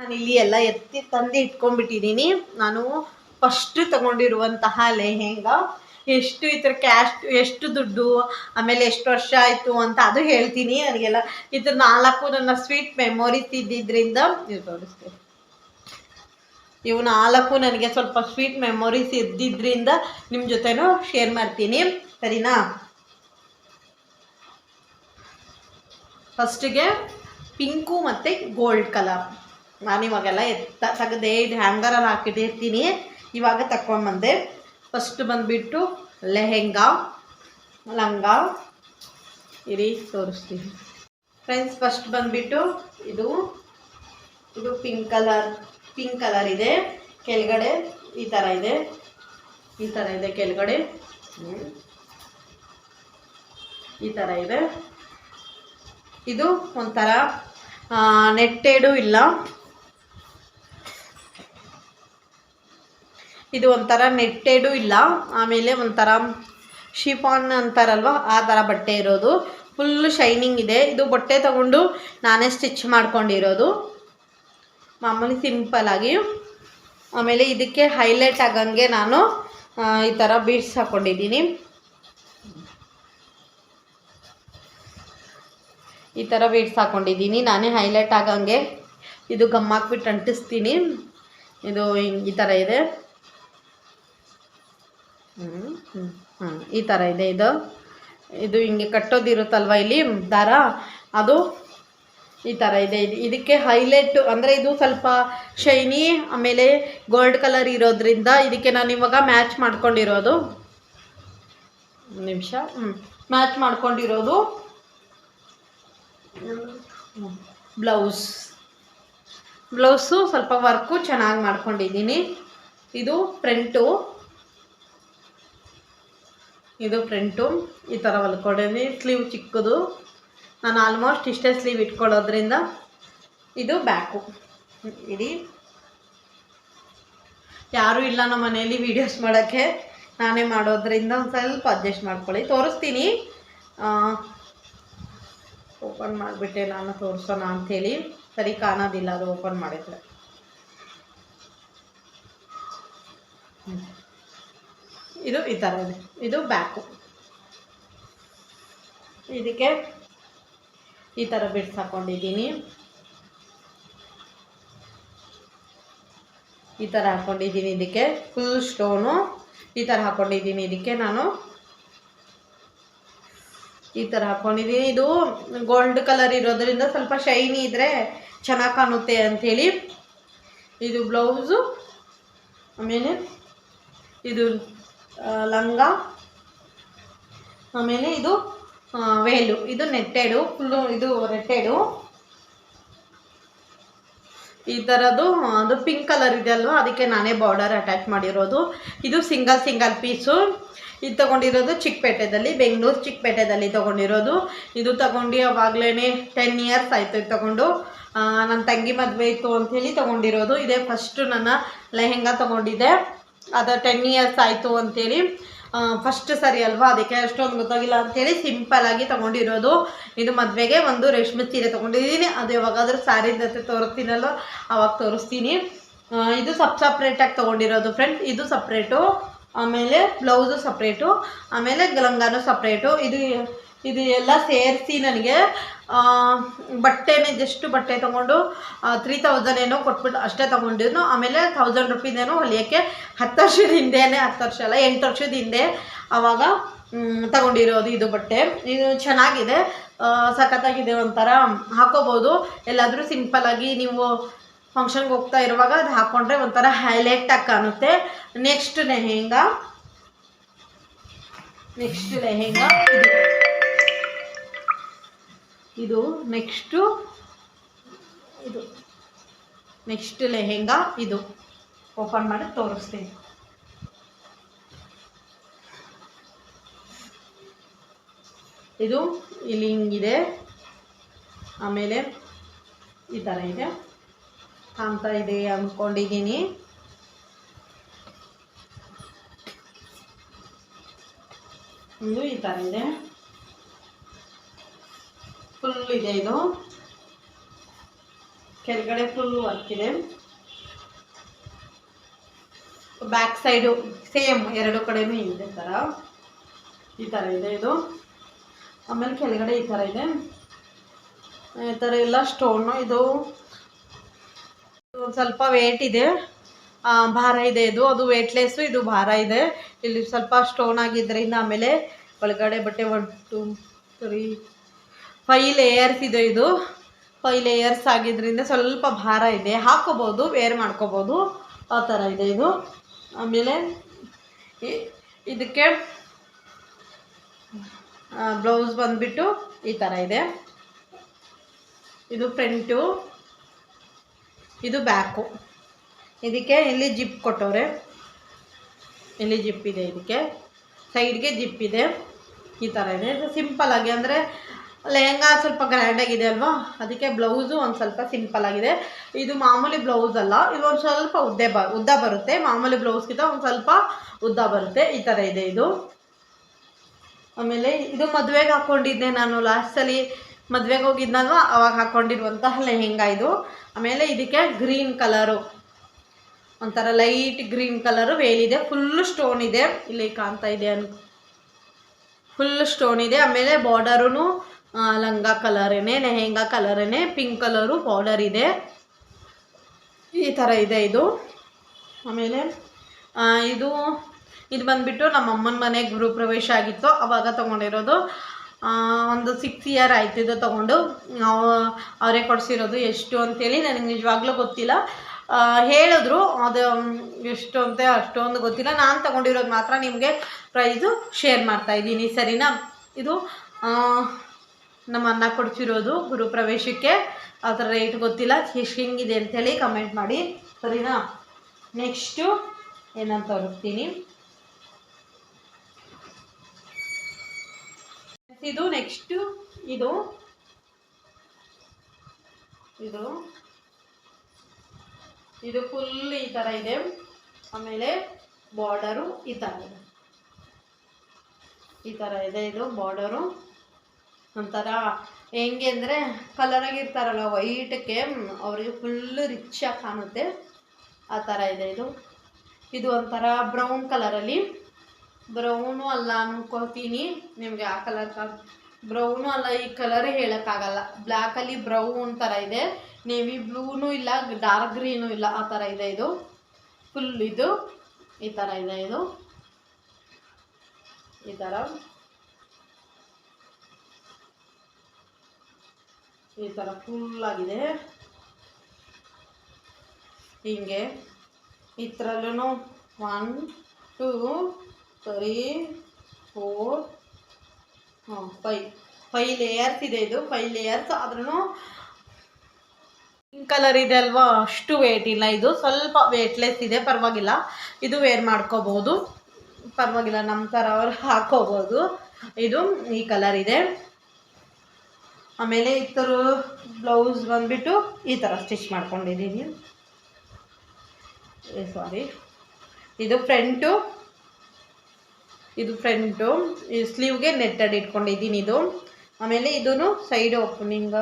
ನಾನಿಲ್ಲಿ ಎಲ್ಲ ಎತ್ತಿ ತಂದು ಇಟ್ಕೊಂಡ್ಬಿಟ್ಟಿದ್ದೀನಿ. ನಾನು ಫಸ್ಟ್ ತೊಗೊಂಡಿರುವಂತಹ ಲೆಹಂಗಾ ಎಷ್ಟು ಈ ಥರ ಎಷ್ಟು ದುಡ್ಡು, ಆಮೇಲೆ ಎಷ್ಟು ವರ್ಷ ಆಯಿತು ಅಂತ ಅದು ಹೇಳ್ತೀನಿ. ನನಗೆಲ್ಲ ಇದು 4 ನನ್ನ ಸ್ವೀಟ್ ಮೆಮೊರೀಸ್ ಇದ್ದಿದ್ದರಿಂದ ತೋರಿಸ್ತೀನಿ. ಇವು 4 ನನಗೆ ಸ್ವಲ್ಪ ಸ್ವೀಟ್ ಮೆಮೊರೀಸ್ ಇದ್ದಿದ್ದರಿಂದ ನಿಮ್ಮ ಜೊತೆನೂ ಶೇರ್ ಮಾಡ್ತೀನಿ ಸರಿನಾ. ಫಸ್ಟಿಗೆ ಪಿಂಕು ಮತ್ತು ಗೋಲ್ಡ್ ಕಲರ್. ನಾನಿವಾಗೆಲ್ಲ ತೆಗೆದೆ, ಇದು ಹ್ಯಾಂಗರಲ್ಲಿ ಹಾಕಿಟ್ಟಿರ್ತೀನಿ, ಇವಾಗ ತಗೊಂಡ್ಬಂದೆ. ಫಸ್ಟ್ ಬಂದುಬಿಟ್ಟು ಲೆಹಂಗಾ ಲಂಗ ಇರಿ ತೋರಿಸ್ತೀನಿ ಫ್ರೆಂಡ್ಸ್. ಫಸ್ಟ್ ಬಂದುಬಿಟ್ಟು ಇದು ಪಿಂಕ್ ಕಲರ್ ಇದೆ. ಕೆಳಗಡೆ ಈ ಥರ ಇದೆ ಕೆಳಗಡೆ ಈ ಥರ ಇದೆ. ಇದು ಒಂಥರ ನೆಟ್ಟೆಡು ಇಲ್ಲ, ಇದು ಒಂಥರ ನೆಟ್ಟೆಡು ಇಲ್ಲ. ಆಮೇಲೆ ಒಂಥರ ಶಿಫಾನ್ ಅಂತಾರಲ್ವ ಆ ಥರ ಬಟ್ಟೆ ಇರೋದು, ಫುಲ್ಲು ಶೈನಿಂಗ್ ಇದೆ. ಇದು ಬಟ್ಟೆ ತಗೊಂಡು ನಾನೇ ಸ್ಟಿಚ್ ಮಾಡ್ಕೊಂಡಿರೋದು ಮಾಮೂಲಿ ಸಿಂಪಲ್ಲಾಗಿ. ಆಮೇಲೆ ಇದಕ್ಕೆ ಹೈಲೈಟ್ ಆಗಂಗೆ ನಾನು ಈ ಥರ ಬೀಡ್ಸ್ ಹಾಕ್ಕೊಂಡಿದ್ದೀನಿ. ಈ ಥರ ಬೀಡ್ಸ್ ಹಾಕ್ಕೊಂಡಿದ್ದೀನಿ ನಾನೇ ಹೈಲೈಟ್ ಆಗಂಗೆ. ಇದು ಗಮ್ ಹಾಕ್ಬಿಟ್ಟು ಅಂಟಿಸ್ತೀನಿ. ಇದು ಈ ಥರ ಇದೆ, ಈ ಥರ ಇದೆ. ಇದು ಹಿಂಗೆ ಕಟ್ಟೋದಿರುತ್ತಲ್ವ ಇಲ್ಲಿ ದಾರ, ಅದು ಈ ಥರ ಇದೆ. ಇದಕ್ಕೆ ಹೈಲೈಟ್ ಅಂದರೆ ಇದು ಸ್ವಲ್ಪ ಶೈನಿ ಆಮೇಲೆ ಗೋಲ್ಡ್ ಕಲರ್ ಇರೋದ್ರಿಂದ ಇದಕ್ಕೆ ನಾನು ಇವಾಗ ಮ್ಯಾಚ್ ಮಾಡ್ಕೊಂಡಿರೋದು, ನಿಮಿಷ ಮ್ಯಾಚ್ ಮಾಡ್ಕೊಂಡಿರೋದು ಬ್ಲೌಸು ಸ್ವಲ್ಪ ವರ್ಕು ಚೆನ್ನಾಗಿ ಮಾಡ್ಕೊಂಡಿದ್ದೀನಿ. ಇದು ಫ್ರಂಟು, ಇದು ಫ್ರಂಟು ಈ ಥರ ಹೊಲ್ಕೊಂಡಿದ್ದೀನಿ. ಸ್ಲೀವ್ ಚಿಕ್ಕದು, ನಾನು ಆಲ್ಮೋಸ್ಟ್ ಇಷ್ಟೇ ಸ್ಲೀವ್ ಇಟ್ಕೊಳ್ಳೋದ್ರಿಂದ. ಇದು ಬ್ಯಾಕು. ಇಡೀ ಯಾರೂ ಇಲ್ಲ ನಮ್ಮ ಮನೆಯಲ್ಲಿ ವೀಡಿಯೋಸ್ ಮಾಡೋಕ್ಕೆ, ನಾನೇ ಮಾಡೋದ್ರಿಂದ ಒಂದು ಸ್ವಲ್ಪ ಅಡ್ಜಸ್ಟ್ ಮಾಡ್ಕೊಳ್ಳಿ. ತೋರಿಸ್ತೀನಿ, ಓಪನ್ ಮಾಡಿಬಿಟ್ಟೆ ನಾನು ತೋರಿಸೋಣ ಅಂಥೇಳಿ. ಸರಿ ಕಾಣೋದಿಲ್ಲ ಅದು ಓಪನ್ ಮಾಡಿದರೆ. ಇದು ಈ ಥರ ಇದೆ, ಇದು ಬ್ಯಾಕು. ಇದಕ್ಕೆ ಈ ಥರ ಬಿಡ್ಸ್ ಹಾಕ್ಕೊಂಡಿದ್ದೀನಿ, ಈ ಥರ ಹಾಕ್ಕೊಂಡಿದ್ದೀನಿ. ಇದಕ್ಕೆ ಫುಲ್ ಸ್ಟೋನು ಈ ಥರ ಹಾಕ್ಕೊಂಡಿದ್ದೀನಿ. ಇದಕ್ಕೆ ನಾನು ಈ ಥರ ಹಾಕ್ಕೊಂಡಿದ್ದೀನಿ. ಇದು ಗೋಲ್ಡ್ ಕಲರ್ ಇರೋದ್ರಿಂದ ಸ್ವಲ್ಪ ಶೈನಿ ಇದ್ದರೆ ಚೆನ್ನಾಗಿ ಕಾಣುತ್ತೆ ಅಂಥೇಳಿ. ಇದು ಬ್ಲೌಸು, ಆಮೇಲೆ ಇದು ಲಂಗ, ಆಮೇಲೆ ಇದು ವೇಲು. ಇದು ನೆಟ್ಟೆಡು, ಫುಲ್ಲು ಇದು ನೆಟ್ಟೆಡು. ಈ ಥರದ್ದು ಅದು ಪಿಂಕ್ ಕಲರ್ ಇದೆ ಅಲ್ವಾ, ಅದಕ್ಕೆ ನಾನೇ ಬಾರ್ಡರ್ ಅಟ್ಯಾಚ್ ಮಾಡಿರೋದು. ಇದು ಸಿಂಗಲ್ ಪೀಸು. ಇದು ತೊಗೊಂಡಿರೋದು ಚಿಕ್ಕಪೇಟೆದಲ್ಲಿ, ಬೆಂಗಳೂರು ಚಿಕ್ಕಪೇಟೆದಲ್ಲಿ ತೊಗೊಂಡಿರೋದು. ಇದು ತೊಗೊಂಡು ಅವಾಗಲೇ 10 ಇಯರ್ಸ್ ಆಯಿತು ಇದು ತೊಗೊಂಡು. ನನ್ನ ತಂಗಿ ಮದುವೆ ಇತ್ತು ಅಂಥೇಳಿ ತೊಗೊಂಡಿರೋದು. ಇದೇ ಫಸ್ಟು ನನ್ನ ಲೆಹೆಂಗಾ ತೊಗೊಂಡಿದ್ದೆ. ಅದು 10 ಇಯರ್ಸ್ ಆಯಿತು ಅಂಥೇಳಿ. ಫಸ್ಟ್ ಸರಿ ಅಲ್ವಾ, ಅದಕ್ಕೆ ಅಷ್ಟೊಂದು ಗೊತ್ತಾಗಿಲ್ಲ ಅಂಥೇಳಿ ಸಿಂಪಲ್ಲಾಗಿ ತೊಗೊಂಡಿರೋದು. ಇದು ಮದುವೆಗೆ ಒಂದು ರೇಷ್ಮೆ ಸೀರೆ ತೊಗೊಂಡಿದ್ದೀನಿ. ಅದು ಯಾವಾಗಾದರೂ ಸ್ಯಾರಿ ಜೊತೆ ತೋರಿಸ್ತೀನಲ್ಲೋ ಅವಾಗ ತೋರಿಸ್ತೀನಿ. ಇದು ಸಪ್ರೇಟಾಗಿ ತೊಗೊಂಡಿರೋದು ಫ್ರೆಂಡ್. ಇದು ಸಪ್ರೇಟು, ಆಮೇಲೆ ಬ್ಲೌಸು ಸಪ್ರೇಟು, ಆಮೇಲೆ ಲಂಗಾನು ಸಪ್ರೇಟು. ಇದು ಎಲ್ಲ ಸೇರಿಸಿ ನನಗೆ ಬಟ್ಟೆನೇ ಜಸ್ಟ್ ಬಟ್ಟೆ ತೊಗೊಂಡು 3000 ಏನೋ ಕೊಟ್ಬಿಟ್ಟು ಅಷ್ಟೇ ತೊಗೊಂಡಿದ್ನು. ಆಮೇಲೆ 1000 ರೂಪೀದೇನೋ ಹೊಲಿಯೋಕ್ಕೆ 10 ವರ್ಷದ ಹಿಂದೆಯೇ, 10 ವರ್ಷ ಅಲ್ಲ 8 ವರ್ಷದ ಹಿಂದೆ ಆವಾಗ ತಗೊಂಡಿರೋದು ಇದು ಬಟ್ಟೆ. ಇದು ಚೆನ್ನಾಗಿದೆ, ಸಖತ್ತಾಗಿದೆ, ಒಂಥರ ಹಾಕೋಬೋದು. ಎಲ್ಲಾದರೂ ಸಿಂಪಲ್ಲಾಗಿ ನೀವು ಫಂಕ್ಷನ್ಗೆ ಹೋಗ್ತಾ ಇರುವಾಗ ಅದು ಹಾಕ್ಕೊಂಡ್ರೆ ಒಂಥರ ಹೈಲೈಟಾಗಿ ಕಾಣುತ್ತೆ. ನೆಕ್ಸ್ಟ್ ಲೆಹೆಂಗಾ ಇದು ನೆಕ್ಸ್ಟ್ ಲೆಹೆಂಗಾ. ಇದು ಓಪನ್ ಮಾಡಿ ತೋರಿಸ್ತೀನಿ. ಇದು ಇಲ್ಲಿ ಹಿಂಗಿದೆ, ಆಮೇಲೆ ಈ ಥರ ಇದೆ, ಕಾಣ್ತಾ ಇದೆ ಅಂದ್ಕೊಂಡಿದ್ದೀನಿ. ಇದು ಈ ಥರ ಇದೆ, ಫುಲ್ ಇದೆ. ಇದು ಕೆಳಗಡೆ ಫುಲ್ ವರ್ಕ್ ಇದೆ. ಬ್ಯಾಕ್ ಸೈಡು ಸೇಮ್ ಎರಡು ಕಡೆನೂ ಇದೆ ಥರ, ಈ ಥರ ಇದೆ ಇದು. ಆಮೇಲೆ ಕೆಳಗಡೆ ಈ ಥರ ಇದೆ, ಈ ಥರ ಎಲ್ಲ ಸ್ಟೋನು. ಇದು ಸ್ವಲ್ಪ ವೇಟ್ ಇದೆ, ಭಾರ ಇದೆ. ಅದು ವೇಟ್ಲೆಸ್ಸು, ಇದು ಭಾರ ಇದೆ. ಇಲ್ಲಿ ಸ್ವಲ್ಪ ಸ್ಟೋನ್ ಆಗಿದ್ದರಿಂದ ಆಮೇಲೆ ಒಳಗಡೆ ಬಟ್ಟೆ 1 2 3 5 ಲೇಯರ್ಸ್ ಇದೆ. ಇದು 5 ಲೇಯರ್ಸ್ ಆಗಿದ್ದರಿಂದ ಸ್ವಲ್ಪ ಭಾರ ಇದೆ. ಹಾಕೋಬೋದು, ವೇರ್ ಮಾಡ್ಕೋಬೋದು, ಆ ಥರ ಇದೆ ಇದು. ಆಮೇಲೆ ಇದಕ್ಕೆ ಬ್ಲೌಸ್ ಬಂದುಬಿಟ್ಟು ಈ ಥರ ಇದೆ. ಇದು ಫ್ರಂಟು, ಇದು ಬ್ಯಾಕು. ಇದಕ್ಕೆ ಇಲ್ಲಿ ಜಿಪ್ ಕೊಟ್ಟವ್ರೆ, ಇಲ್ಲಿ ಜಿಪ್ ಇದೆ, ಇದಕ್ಕೆ ಸೈಡ್ಗೆ ಜಿಪ್ ಇದೆ. ಈ ಥರ ಇದೆ. ಇದು ಸಿಂಪಲ್ಲಾಗಿ, ಅಂದರೆ ಲೆಹಂಗಾ ಸ್ವಲ್ಪ ಗ್ರ್ಯಾಂಡಾಗಿದೆ ಅಲ್ವಾ, ಅದಕ್ಕೆ ಬ್ಲೌಸು ಒಂದು ಸ್ವಲ್ಪ ಸಿಂಪಲ್ಲಾಗಿದೆ. ಇದು ಮಾಮೂಲಿ ಬ್ಲೌಸ್ ಅಲ್ಲ, ಇದು ಒಂದು ಸ್ವಲ್ಪ ಉದ್ದ ಬರುತ್ತೆ. ಮಾಮೂಲಿ ಬ್ಲೌಸ್ಗಿಂತ ಒಂದು ಸ್ವಲ್ಪ ಉದ್ದ ಬರುತ್ತೆ. ಈ ಥರ ಇದೆ ಇದು. ಆಮೇಲೆ ಇದು ಮದುವೆಗೆ ಹಾಕ್ಕೊಂಡಿದ್ದೆ ನಾನು, ಲಾಸ್ಟಲ್ಲಿ ಮದುವೆಗೆ ಹೋಗಿದ್ನಲ್ವ ಅವಾಗ ಹಾಕ್ಕೊಂಡಿರುವಂತಹ ಲೆಹೆಂಗಾ ಇದು. ಆಮೇಲೆ ಇದಕ್ಕೆ ಗ್ರೀನ್ ಕಲರು, ಒಂಥರ ಲೈಟ್ ಗ್ರೀನ್ ಕಲರು ವೇಲಿದೆ. ಫುಲ್ಲು ಸ್ಟೋನ್ ಇದೆ, ಇಲ್ಲಿ ಕಾಣ್ತಾ ಇದೆ ಫುಲ್ ಸ್ಟೋನ್ ಇದೆ. ಆಮೇಲೆ ಬಾರ್ಡರೂ ಲಂಗ ಕಲರೇನೆ, ಲೆಹೆಂಗಾ ಕಲರೇನೆ, ಪಿಂಕ್ ಕಲರು ಬಾರ್ಡರ್ ಇದೆ. ಈ ಥರ ಇದೆ ಇದು. ಆಮೇಲೆ ಇದು ಬಂದುಬಿಟ್ಟು ನಮ್ಮ ಅಮ್ಮನ ಮನೆಗೆ ಗೃಹ ಪ್ರವೇಶ ಆಗಿತ್ತು, ಆವಾಗ ತೊಗೊಂಡಿರೋದು. ಒಂದು 6 ಇಯರ್ ಆಯ್ತು ಇದು ತೊಗೊಂಡು. ಅವರೇ ಕೊಡಿಸಿರೋದು. ಎಷ್ಟು ಅಂತೇಳಿ ನನಗೆ ನಿಜವಾಗ್ಲೂ ಗೊತ್ತಿಲ್ಲ. ಹೇಳಿದ್ರು, ಅದು ಎಷ್ಟು ಅಂತ ಅಷ್ಟೊಂದು ಗೊತ್ತಿಲ್ಲ. ನಾನು ತೊಗೊಂಡಿರೋದು ಮಾತ್ರ ನಿಮಗೆ ಪ್ರೈಸು ಶೇರ್ ಮಾಡ್ತಾಯಿದ್ದೀನಿ, ಸರಿನಾ. ಇದು ನಮ್ಮ ಅಣ್ಣ ಕೊಡಿಸಿರೋದು ಗೃಹ ಪ್ರವೇಶಕ್ಕೆ. ಅದರ ರೇಟ್ ಗೊತ್ತಿಲ್ಲ, ಎಷ್ಟು ಹೆಂಗಿದೆ ಅಂಥೇಳಿ ಕಮೆಂಟ್ ಮಾಡಿ, ಸರಿನಾ. ನೆಕ್ಸ್ಟು ಏನಂತ ತೋರಿಸ್ತೀನಿ. ಇದು ನೆಕ್ಸ್ಟು ಇದು ಇದು ಇದು ಫುಲ್ ಈ ಥರ ಇದೆ. ಆಮೇಲೆ ಬಾರ್ಡರು ಈ ಥರ ಇದೆ, ಈ ಥರ ಇದೆ. ಇದು ಬಾರ್ಡರು ಒಂಥರ ಹೆಂಗೆ ಅಂದರೆ ಕಲರಾಗಿರ್ತಾರಲ್ಲ ವೈಟಕ್ಕೆ, ಅವರಿಗೆ ಫುಲ್ಲು ರಿಚ್ಚಾಗಿ ಕಾಣುತ್ತೆ, ಆ ಥರ ಇದೆ. ಇದು ಒಂಥರ ಬ್ರೌನ್ ಕಲರಲ್ಲಿ, ಬ್ರೌನು ಅಲ್ಲ ಅನ್ಕೋತೀನಿ, ನಿಮಗೆ ಆ ಕಲರ್ ಬ್ರೌನು ಅಲ್ಲ, ಈ ಕಲರೇ ಹೇಳೋಕ್ಕಾಗಲ್ಲ. ಬ್ಲ್ಯಾಕಲ್ಲಿ ಬ್ರೌನ್ ಥರ ಇದೆ, ನೇವಿ ಬ್ಲೂನೂ ಇಲ್ಲ, ಡಾರ್ಕ್ ಗ್ರೀನೂ ಇಲ್ಲ, ಆ ಥರ ಇದೆ. ಇದು ಫುಲ್ ಇದು ಈ ಥರ ಇದೆ. ಇದು ಈ ಥರ ಈ ಥರ ಫುಲ್ಲಾಗಿದೆ. ಹಿಂಗೆ ಇದರಲ್ಲೂ 1 2 3 4 5 ಲೇಯರ್ಸ್ ಇದೆ. ಇದು 5 ಲೇಯರ್ಸ್ ಆದ್ರೂ ಪಿಂಕ್ ಕಲರ್ ಇದೆ ಅಲ್ವಾ, ಅಷ್ಟು ವೇಟ್ ಇಲ್ಲ. ಇದು ಸ್ವಲ್ಪ ವೇಟ್ಲೆಸ್ ಇದೆ, ಪರವಾಗಿಲ್ಲ. ಇದು ವೇರ್ ಮಾಡ್ಕೋಬೋದು, ಪರವಾಗಿಲ್ಲ, ನಮ್ಮ ಥರ ಅವ್ರು ಹಾಕೋಬೋದು. ಇದು ಈ ಕಲರ್ ಇದೆ. ಆಮೇಲೆ ಈ ಥರ ಬ್ಲೌಸ್ ಬಂದುಬಿಟ್ಟು ಈ ಥರ ಸ್ಟಿಚ್ ಮಾಡ್ಕೊಂಡಿದ್ದೀನಿ. ಸಾರಿ, ಇದು ಫ್ರಂಟು, ಈ ಸ್ಲೀವ್ಗೆ ನೆಟ್ಟೆಡ್ ಇಟ್ಕೊಂಡಿದ್ದೀನಿ. ಇದು ಆಮೇಲೆ ಇದೂ ಸೈಡ್ ಓಪನಿಂಗ್,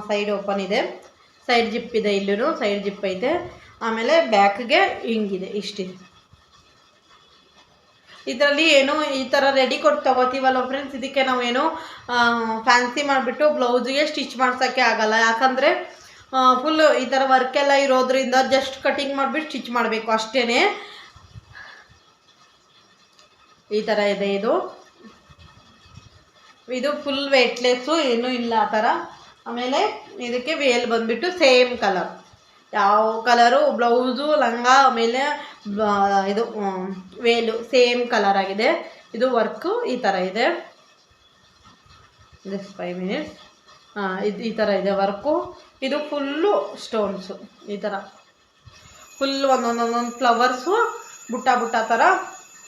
ಸೈಡ್ ಓಪನ್ ಇದೆ, ಸೈಡ್ ಜಿಪ್ ಇದೆ, ಇಲ್ಲೂ ಸೈಡ್ ಜಿಪ್ ಐತೆ. ಆಮೇಲೆ ಬ್ಯಾಕ್ಗೆ ಹಿಂಗಿದೆ, ಇಷ್ಟಿದೆ. ಇದರಲ್ಲಿ ಏನು ಈ ಥರ ರೆಡಿ ಕೊಟ್ಟು ತೊಗೋತೀವಲ್ಲ ಫ್ರೆಂಡ್ಸ್, ಇದಕ್ಕೆ ನಾವೇನು ಫ್ಯಾನ್ಸಿ ಮಾಡಿಬಿಟ್ಟು ಬ್ಲೌಸಿಗೆ ಸ್ಟಿಚ್ ಮಾಡ್ಸೋಕ್ಕೆ ಆಗೋಲ್ಲ. ಯಾಕಂದರೆ ಫುಲ್ಲು ಈ ಥರ ವರ್ಕೆಲ್ಲ ಇರೋದ್ರಿಂದ ಜಸ್ಟ್ ಕಟಿಂಗ್ ಮಾಡಿಬಿಟ್ಟು ಸ್ಟಿಚ್ ಮಾಡಬೇಕು ಅಷ್ಟೇ. ಈ ಥರ ಇದೆ. ಇದು ಫುಲ್ ವೇಟ್ಲೆಸ್ಸು, ಏನೂ ಇಲ್ಲ ಆ ಥರ. ಆಮೇಲೆ ಇದಕ್ಕೆ ವೇಲ್ ಬಂದುಬಿಟ್ಟು ಸೇಮ್ ಕಲರ್, ಯಾವ ಕಲರು ಬ್ಲೌಸು ಲಂಗ ಆಮೇಲೆ ಇದು ವೇಲು ಸೇಮ್ ಕಲರ್ ಆಗಿದೆ. ಇದು ವರ್ಕು ಈ ಥರ ಇದೆ. Just 5 minutes. ಇದು ಈ ಥರ ಇದೆ ವರ್ಕು. ಇದು ಫುಲ್ಲು ಸ್ಟೋನ್ಸು, ಈ ಥರ ಫುಲ್ ಒಂದೊಂದು ಫ್ಲವರ್ಸು ಬುಟ್ಟ ಬುಟ್ಟ ಥರ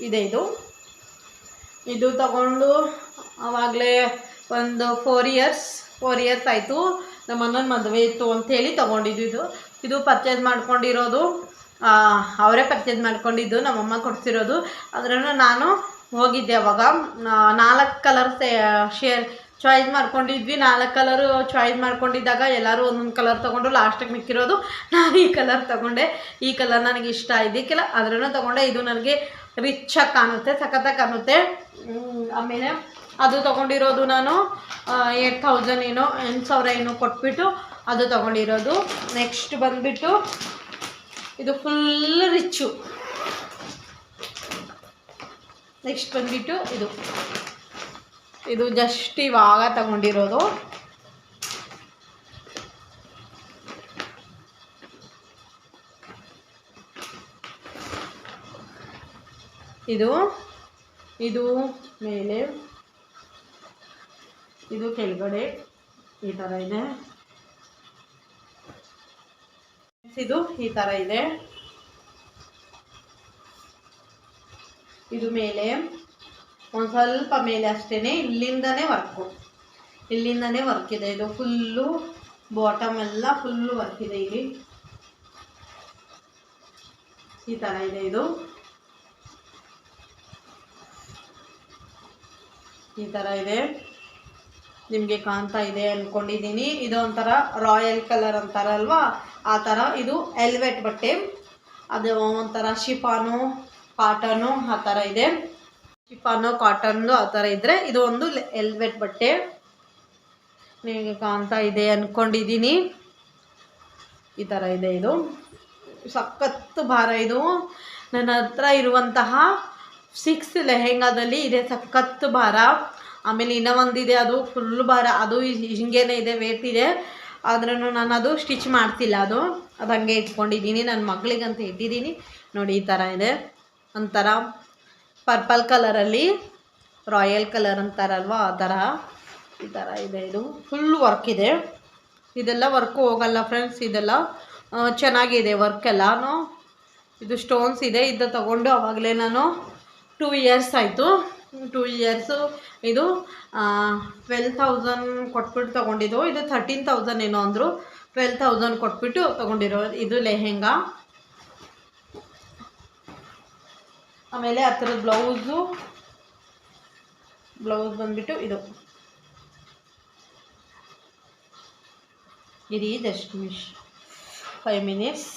ಇದೆ. ಇದು ತಗೊಂಡು ಆವಾಗಲೇ ಒಂದು 4 ಇಯರ್ಸ್ ಆಯಿತು. ನಮ್ಮ ಅಣ್ಣನ ಮದುವೆ ಇತ್ತು ಅಂಥೇಳಿ ತೊಗೊಂಡಿದ್ದು. ಇದು ಪರ್ಚೇಸ್ ಮಾಡ್ಕೊಂಡಿರೋದು, ಅವರೇ ಪರ್ಚೇಸ್ ಮಾಡ್ಕೊಂಡಿದ್ದು, ನಮ್ಮಮ್ಮ ಕೊಡಿಸಿರೋದು. ಅದರನ್ನು ನಾನು ಹೋಗಿದ್ದೆ ಅವಾಗ 4 ಕಲರ್ ಚಾಯ್ಸ್ ಮಾಡ್ಕೊಂಡಿದ್ವಿ. 4 ಕಲರು ಚಾಯ್ಸ್ ಮಾಡ್ಕೊಂಡಿದ್ದಾಗ ಎಲ್ಲರೂ ಒಂದೊಂದು ಕಲರ್ ತೊಗೊಂಡು ಲಾಸ್ಟಿಗೆ ಮಿಕ್ಕಿರೋದು ನಾನು ಈ ಕಲರ್ ತೊಗೊಂಡೆ. ಈ ಕಲರ್ ನನಗೆ ಇಷ್ಟ ಇದಕ್ಕೆಲ್ಲ ಅದರನ್ನು ತೊಗೊಂಡೆ. ಇದು ನನಗೆ ರಿಚ್ಚಾಗಿ ಕಾಣುತ್ತೆ, ಸಖತ್ತಾಗಿ ಕಾಣುತ್ತೆ. ಆಮೇಲೆ ಅದು ತೊಗೊಂಡಿರೋದು ನಾನು 8,000 ಏನೋ 8,000 ಏನೋ ಕೊಟ್ಬಿಟ್ಟು ಅದು ತೊಗೊಂಡಿರೋದು. ನೆಕ್ಸ್ಟ್ ಬಂದುಬಿಟ್ಟು ಇದು ಫುಲ್ ರಿಚ್ಚು. ನೆಕ್ಸ್ಟ್ ಬಂದುಬಿಟ್ಟು ಇದು ಜಸ್ಟ್ ಇವಾಗ ತಗೊಂಡಿರೋದು. ಇದು ಮೇಲೆ, ಇದು ಕೆಳಗಡೆ ಈ ಥರ ಇದೆ. ಇದು ಈ ಥರ ಇದೆ. ಇದು ಮೇಲೆ ಒಂದು ಸ್ವಲ್ಪ ಮೇಲೆ ಅಷ್ಟೇ, ಇಲ್ಲಿಂದನೇ ವರ್ಕ್ ಇದೆ. ಇದು ಫುಲ್ಲು ಬಾಟಮ್ ಎಲ್ಲ ಫುಲ್ಲು ವರ್ಕ್ ಇದೆ. ಇಲ್ಲಿ ಈ ಥರ ಇದೆ. ಇದು ಈ ಥರ ಇದೆ, ನಿಮಗೆ ಕಾಣ್ತಾ ಇದೆ ಅಂದ್ಕೊಂಡಿದ್ದೀನಿ. ಇದು ಒಂಥರ ರಾಯಲ್ ಕಲರ್ ಅಂತಾರಲ್ವಾ, ಆ ಥರ. ಇದು ಎಲ್ವೆಟ್ ಬಟ್ಟೆ, ಅದು ಒಂಥರ ಶಿಫಾನು ಕಾಟನು ಆ ಥರ ಇದೆ. ಶಿಫಾನು ಕಾಟನ್ದು ಆ ಥರ ಇದ್ದರೆ ಇದು ಒಂದು ಎಲ್ವೆಟ್ ಬಟ್ಟೆ, ನಿಮಗೆ ಕಾಣ್ತಾ ಇದೆ ಅಂದ್ಕೊಂಡಿದ್ದೀನಿ. ಈ ಥರ ಇದೆ. ಇದು ಸಖತ್ತು ಭಾರ. ಇದು ನನ್ನ ಹತ್ರ ಇರುವಂತಹ 6 ಲೆಹೆಂಗಾದಲ್ಲಿ ಇದೆ ಸಖತ್ತು ಭಾರ. ಆಮೇಲೆ ಇನ್ನೂ ಒಂದಿದೆ, ಅದು ಫುಲ್ ಭಾರ. ಅದು ಹಿಂಗೇನೆ ಇದೆ, ವೇಟ್ ಇದೆ. ಆದ್ರೂ ನಾನು ಅದು ಸ್ಟಿಚ್ ಮಾಡ್ತಿಲ್ಲ, ಅದು ಹಂಗೆ ಇಟ್ಕೊಂಡಿದ್ದೀನಿ. ನನ್ನ ಮಗಳಿಗಂತ ಇಟ್ಟಿದ್ದೀನಿ. ನೋಡಿ ಈ ಥರ ಇದೆ. ಒಂಥರ ಪರ್ಪಲ್ ಕಲರಲ್ಲಿ ರಾಯಲ್ ಕಲರ್ ಅಂತಾರಲ್ವ, ಆ ಥರ ಈ ಥರ ಇದೆ. ಇದು ಫುಲ್ ವರ್ಕ್ ಇದೆ. ಇದೆಲ್ಲ ವರ್ಕು ಹೋಗಲ್ಲ ಫ್ರೆಂಡ್ಸ್, ಇದೆಲ್ಲ ಚೆನ್ನಾಗಿದೆ ವರ್ಕೆಲ್ಲನೂ. ಇದು ಸ್ಟೋನ್ಸ್ ಇದೆ. ಇದು ತಗೊಂಡು ಅವಾಗಲೇ ನಾನು 2 ಇಯರ್ಸ್ ಆಯಿತು. 2 ಇಯರ್ಸು. ಇದು 12,000 ಕೊಟ್ಬಿಟ್ಟು ತೊಗೊಂಡಿದ್ದು. ಇದು 13,000 ಏನೋ ಅಂದರು. 12,000 ಕೊಟ್ಬಿಟ್ಟು ತೊಗೊಂಡಿರೋ ಇದು ಲೆಹೆಂಗಾ. ಆಮೇಲೆ ಆ ಥರದ ಬ್ಲೌಸ್ ಬಂದುಬಿಟ್ಟು ಇದು ಇರಿ ಜಸ್ಟ್ 5 ಮಿನಿಟ್ಸ್.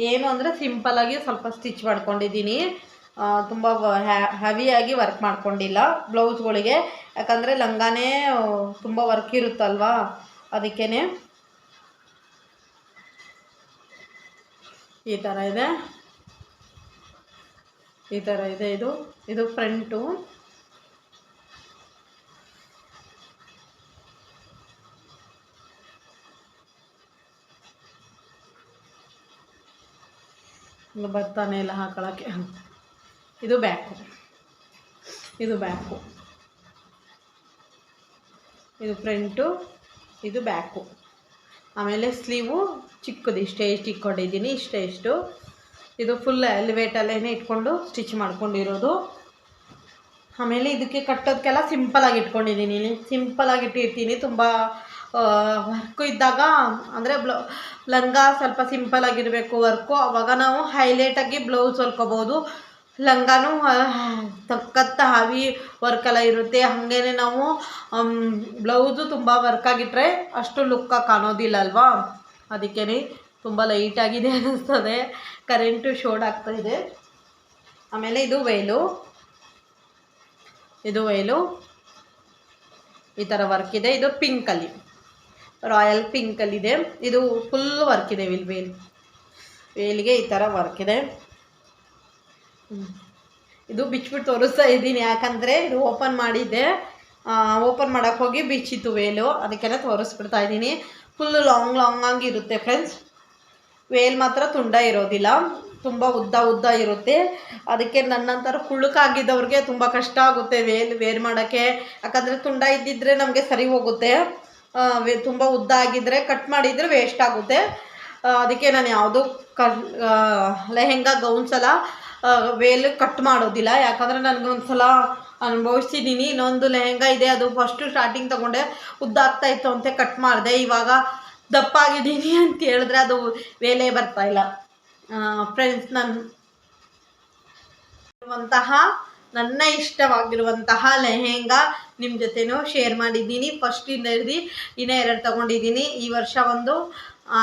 ಏನು ಅಂದರೆ ಸಿಂಪಲಾಗಿ ಸ್ವಲ್ಪ ಸ್ಟಿಚ್ ಮಾಡ್ಕೊಂಡಿದ್ದೀನಿ. ತುಂಬ ಹೆವಿಯಾಗಿ ವರ್ಕ್ ಮಾಡ್ಕೊಂಡಿಲ್ಲ ಬ್ಲೌಸ್ಗಳಿಗೆ. ಯಾಕಂದರೆ ಲಂಗಾನೇ ತುಂಬ ವರ್ಕ್ ಇರುತ್ತಲ್ವಾ, ಅದಕ್ಕೇ ಈ ಥರ ಇದೆ. ಇದು ಫ್ರಂಟು. ಬರ್ತಾನೆ ಇಲ್ಲ ಹಾಕೊಳ್ಳೋಕ್ಕೆ. ಇದು ಬ್ಯಾಕು. ಇದು ಫ್ರಂಟು, ಇದು ಬ್ಯಾಕು. ಆಮೇಲೆ ಸ್ಲೀವು ಚಿಕ್ಕದು ಇಷ್ಟೇ ಇಟ್ಕೊಂಡಿದ್ದೀನಿ. ಇಷ್ಟು ಇದು ಫುಲ್ ಎಲಿವೇಟಲ್ಲೇ ಇಟ್ಕೊಂಡು ಸ್ಟಿಚ್ ಮಾಡ್ಕೊಂಡಿರೋದು. ಆಮೇಲೆ ಇದಕ್ಕೆ ಕಟ್ಟೋದಕ್ಕೆಲ್ಲ ಸಿಂಪಲಾಗಿ ಇಟ್ಕೊಂಡಿದ್ದೀನಿ. ಸಿಂಪಲಾಗಿ ಇಟ್ಟಿರ್ತೀನಿ. ತುಂಬ ವರ್ಕು ಇದ್ದಾಗ ಅಂದರೆ ಲಂಗ ಸ್ವಲ್ಪ ಸಿಂಪಲಾಗಿರಬೇಕು ವರ್ಕು. ಆವಾಗ ನಾವು ಹೈಲೈಟಾಗಿ ಬ್ಲೌಸ್ ಹೊಲ್ಕೋಬೋದು. ಲಂಗಾನು ಸಖತ್ ಹೆವಿ ವರ್ಕೆಲ್ಲ ಇರುತ್ತೆ. ಹಾಗೇ ನಾವು ಬ್ಲೌಸು ತುಂಬ ವರ್ಕಾಗಿಟ್ಟರೆ ಅಷ್ಟು ಲುಕ್ಕಾಗಿ ಕಾಣೋದಿಲ್ಲ ಅಲ್ವಾ, ಅದಕ್ಕೇ ತುಂಬ ಲೈಟಾಗಿದೆ ಅನ್ನಿಸ್ತದೆ. ಕರೆಂಟು ಶೋಡ್ ಆಗ್ತಾಯಿದೆ. ಆಮೇಲೆ ಇದು ವೇಲು ಈ ಥರ ವರ್ಕ್ ಇದೆ. ಇದು ಪಿಂಕಲ್ಲಿ, ರಾಯಲ್ ಪಿಂಕಲ್ಲಿದೆ. ಇದು ಫುಲ್ ವರ್ಕ್ ಇದೆ. ವೇಲ್ಗೆ ಈ ಥರ ವರ್ಕ್ ಇದೆ. ಇದು ಬಿಚ್ಬಿಟ್ಟು ತೋರಿಸ್ತಾ ಇದ್ದೀನಿ. ಯಾಕಂದರೆ ಇದು ಓಪನ್ ಮಾಡಿದ್ದೆ. ಓಪನ್ ಮಾಡೋಕ್ಕೆ ಹೋಗಿ ಬಿಚ್ಚಿತ್ತು ವೇಲು, ಅದಕ್ಕೆಲ್ಲ ತೋರಿಸ್ಬಿಡ್ತಾ ಇದ್ದೀನಿ. ಫುಲ್ಲು ಲಾಂಗ್ ಆಗಿರುತ್ತೆ ಫ್ರೆಂಡ್ಸ್. ವೇಲ್ ಮಾತ್ರ ತುಂಡ ಇರೋದಿಲ್ಲ, ತುಂಬ ಉದ್ದ ಇರುತ್ತೆ. ಅದಕ್ಕೆ ನನ್ನಂತರ ಕುಳ್ಳುಕಾಗಿದ್ದವ್ರಿಗೆ ತುಂಬ ಕಷ್ಟ ಆಗುತ್ತೆ ವೇರ್ ಮಾಡೋಕ್ಕೆ. ಯಾಕಂದರೆ ತುಂಡ ಇದ್ದಿದ್ದರೆ ನಮಗೆ ಸರಿ ಹೋಗುತ್ತೆ. ತುಂಬ ಉದ್ದ ಆಗಿದ್ದರೆ ಕಟ್ ಮಾಡಿದರೆ ವೇಸ್ಟ್ ಆಗುತ್ತೆ. ಅದಕ್ಕೆ ನಾನು ಯಾವುದೂ ಲೆಹೆಂಗಾ ಗೌನ್ಸೆಲ್ಲ ವೇಲ್ ಕಟ್ ಮಾಡೋದಿಲ್ಲ. ಯಾಕಂದರೆ ನನಗೊಂದು ಸಲ ಅನುಭವಿಸಿದ್ದೀನಿ. ಇನ್ನೊಂದು ಲೆಹೆಂಗಾ ಇದೆ, ಅದು ಫಸ್ಟು ಸ್ಟಾರ್ಟಿಂಗ್ ತೊಗೊಂಡೆ, ಉದ್ದ ಆಗ್ತಾಯಿತ್ತು ಅಂತ ಕಟ್ ಮಾಡಿದೆ. ಇವಾಗ ದಪ್ಪ ಆಗಿದ್ದೀನಿ ಅಂತ ಹೇಳಿದ್ರೆ ಅದು ವೇಲೇ ಬರ್ತಾಯಿಲ್ಲ. ಫ್ರೆಂಡ್ಸ್, ನನ್ನ ಇಷ್ಟವಾಗಿರುವಂತಹ ಲೆಹೆಂಗಾ ನಿಮ್ಮ ಜೊತೆನೂ ಶೇರ್ ಮಾಡಿದ್ದೀನಿ. ಫಸ್ಟಿಂದ ಹಿಡಿದು ಇನ್ನೂ 2 ತೊಗೊಂಡಿದ್ದೀನಿ ಈ ವರ್ಷ. ಒಂದು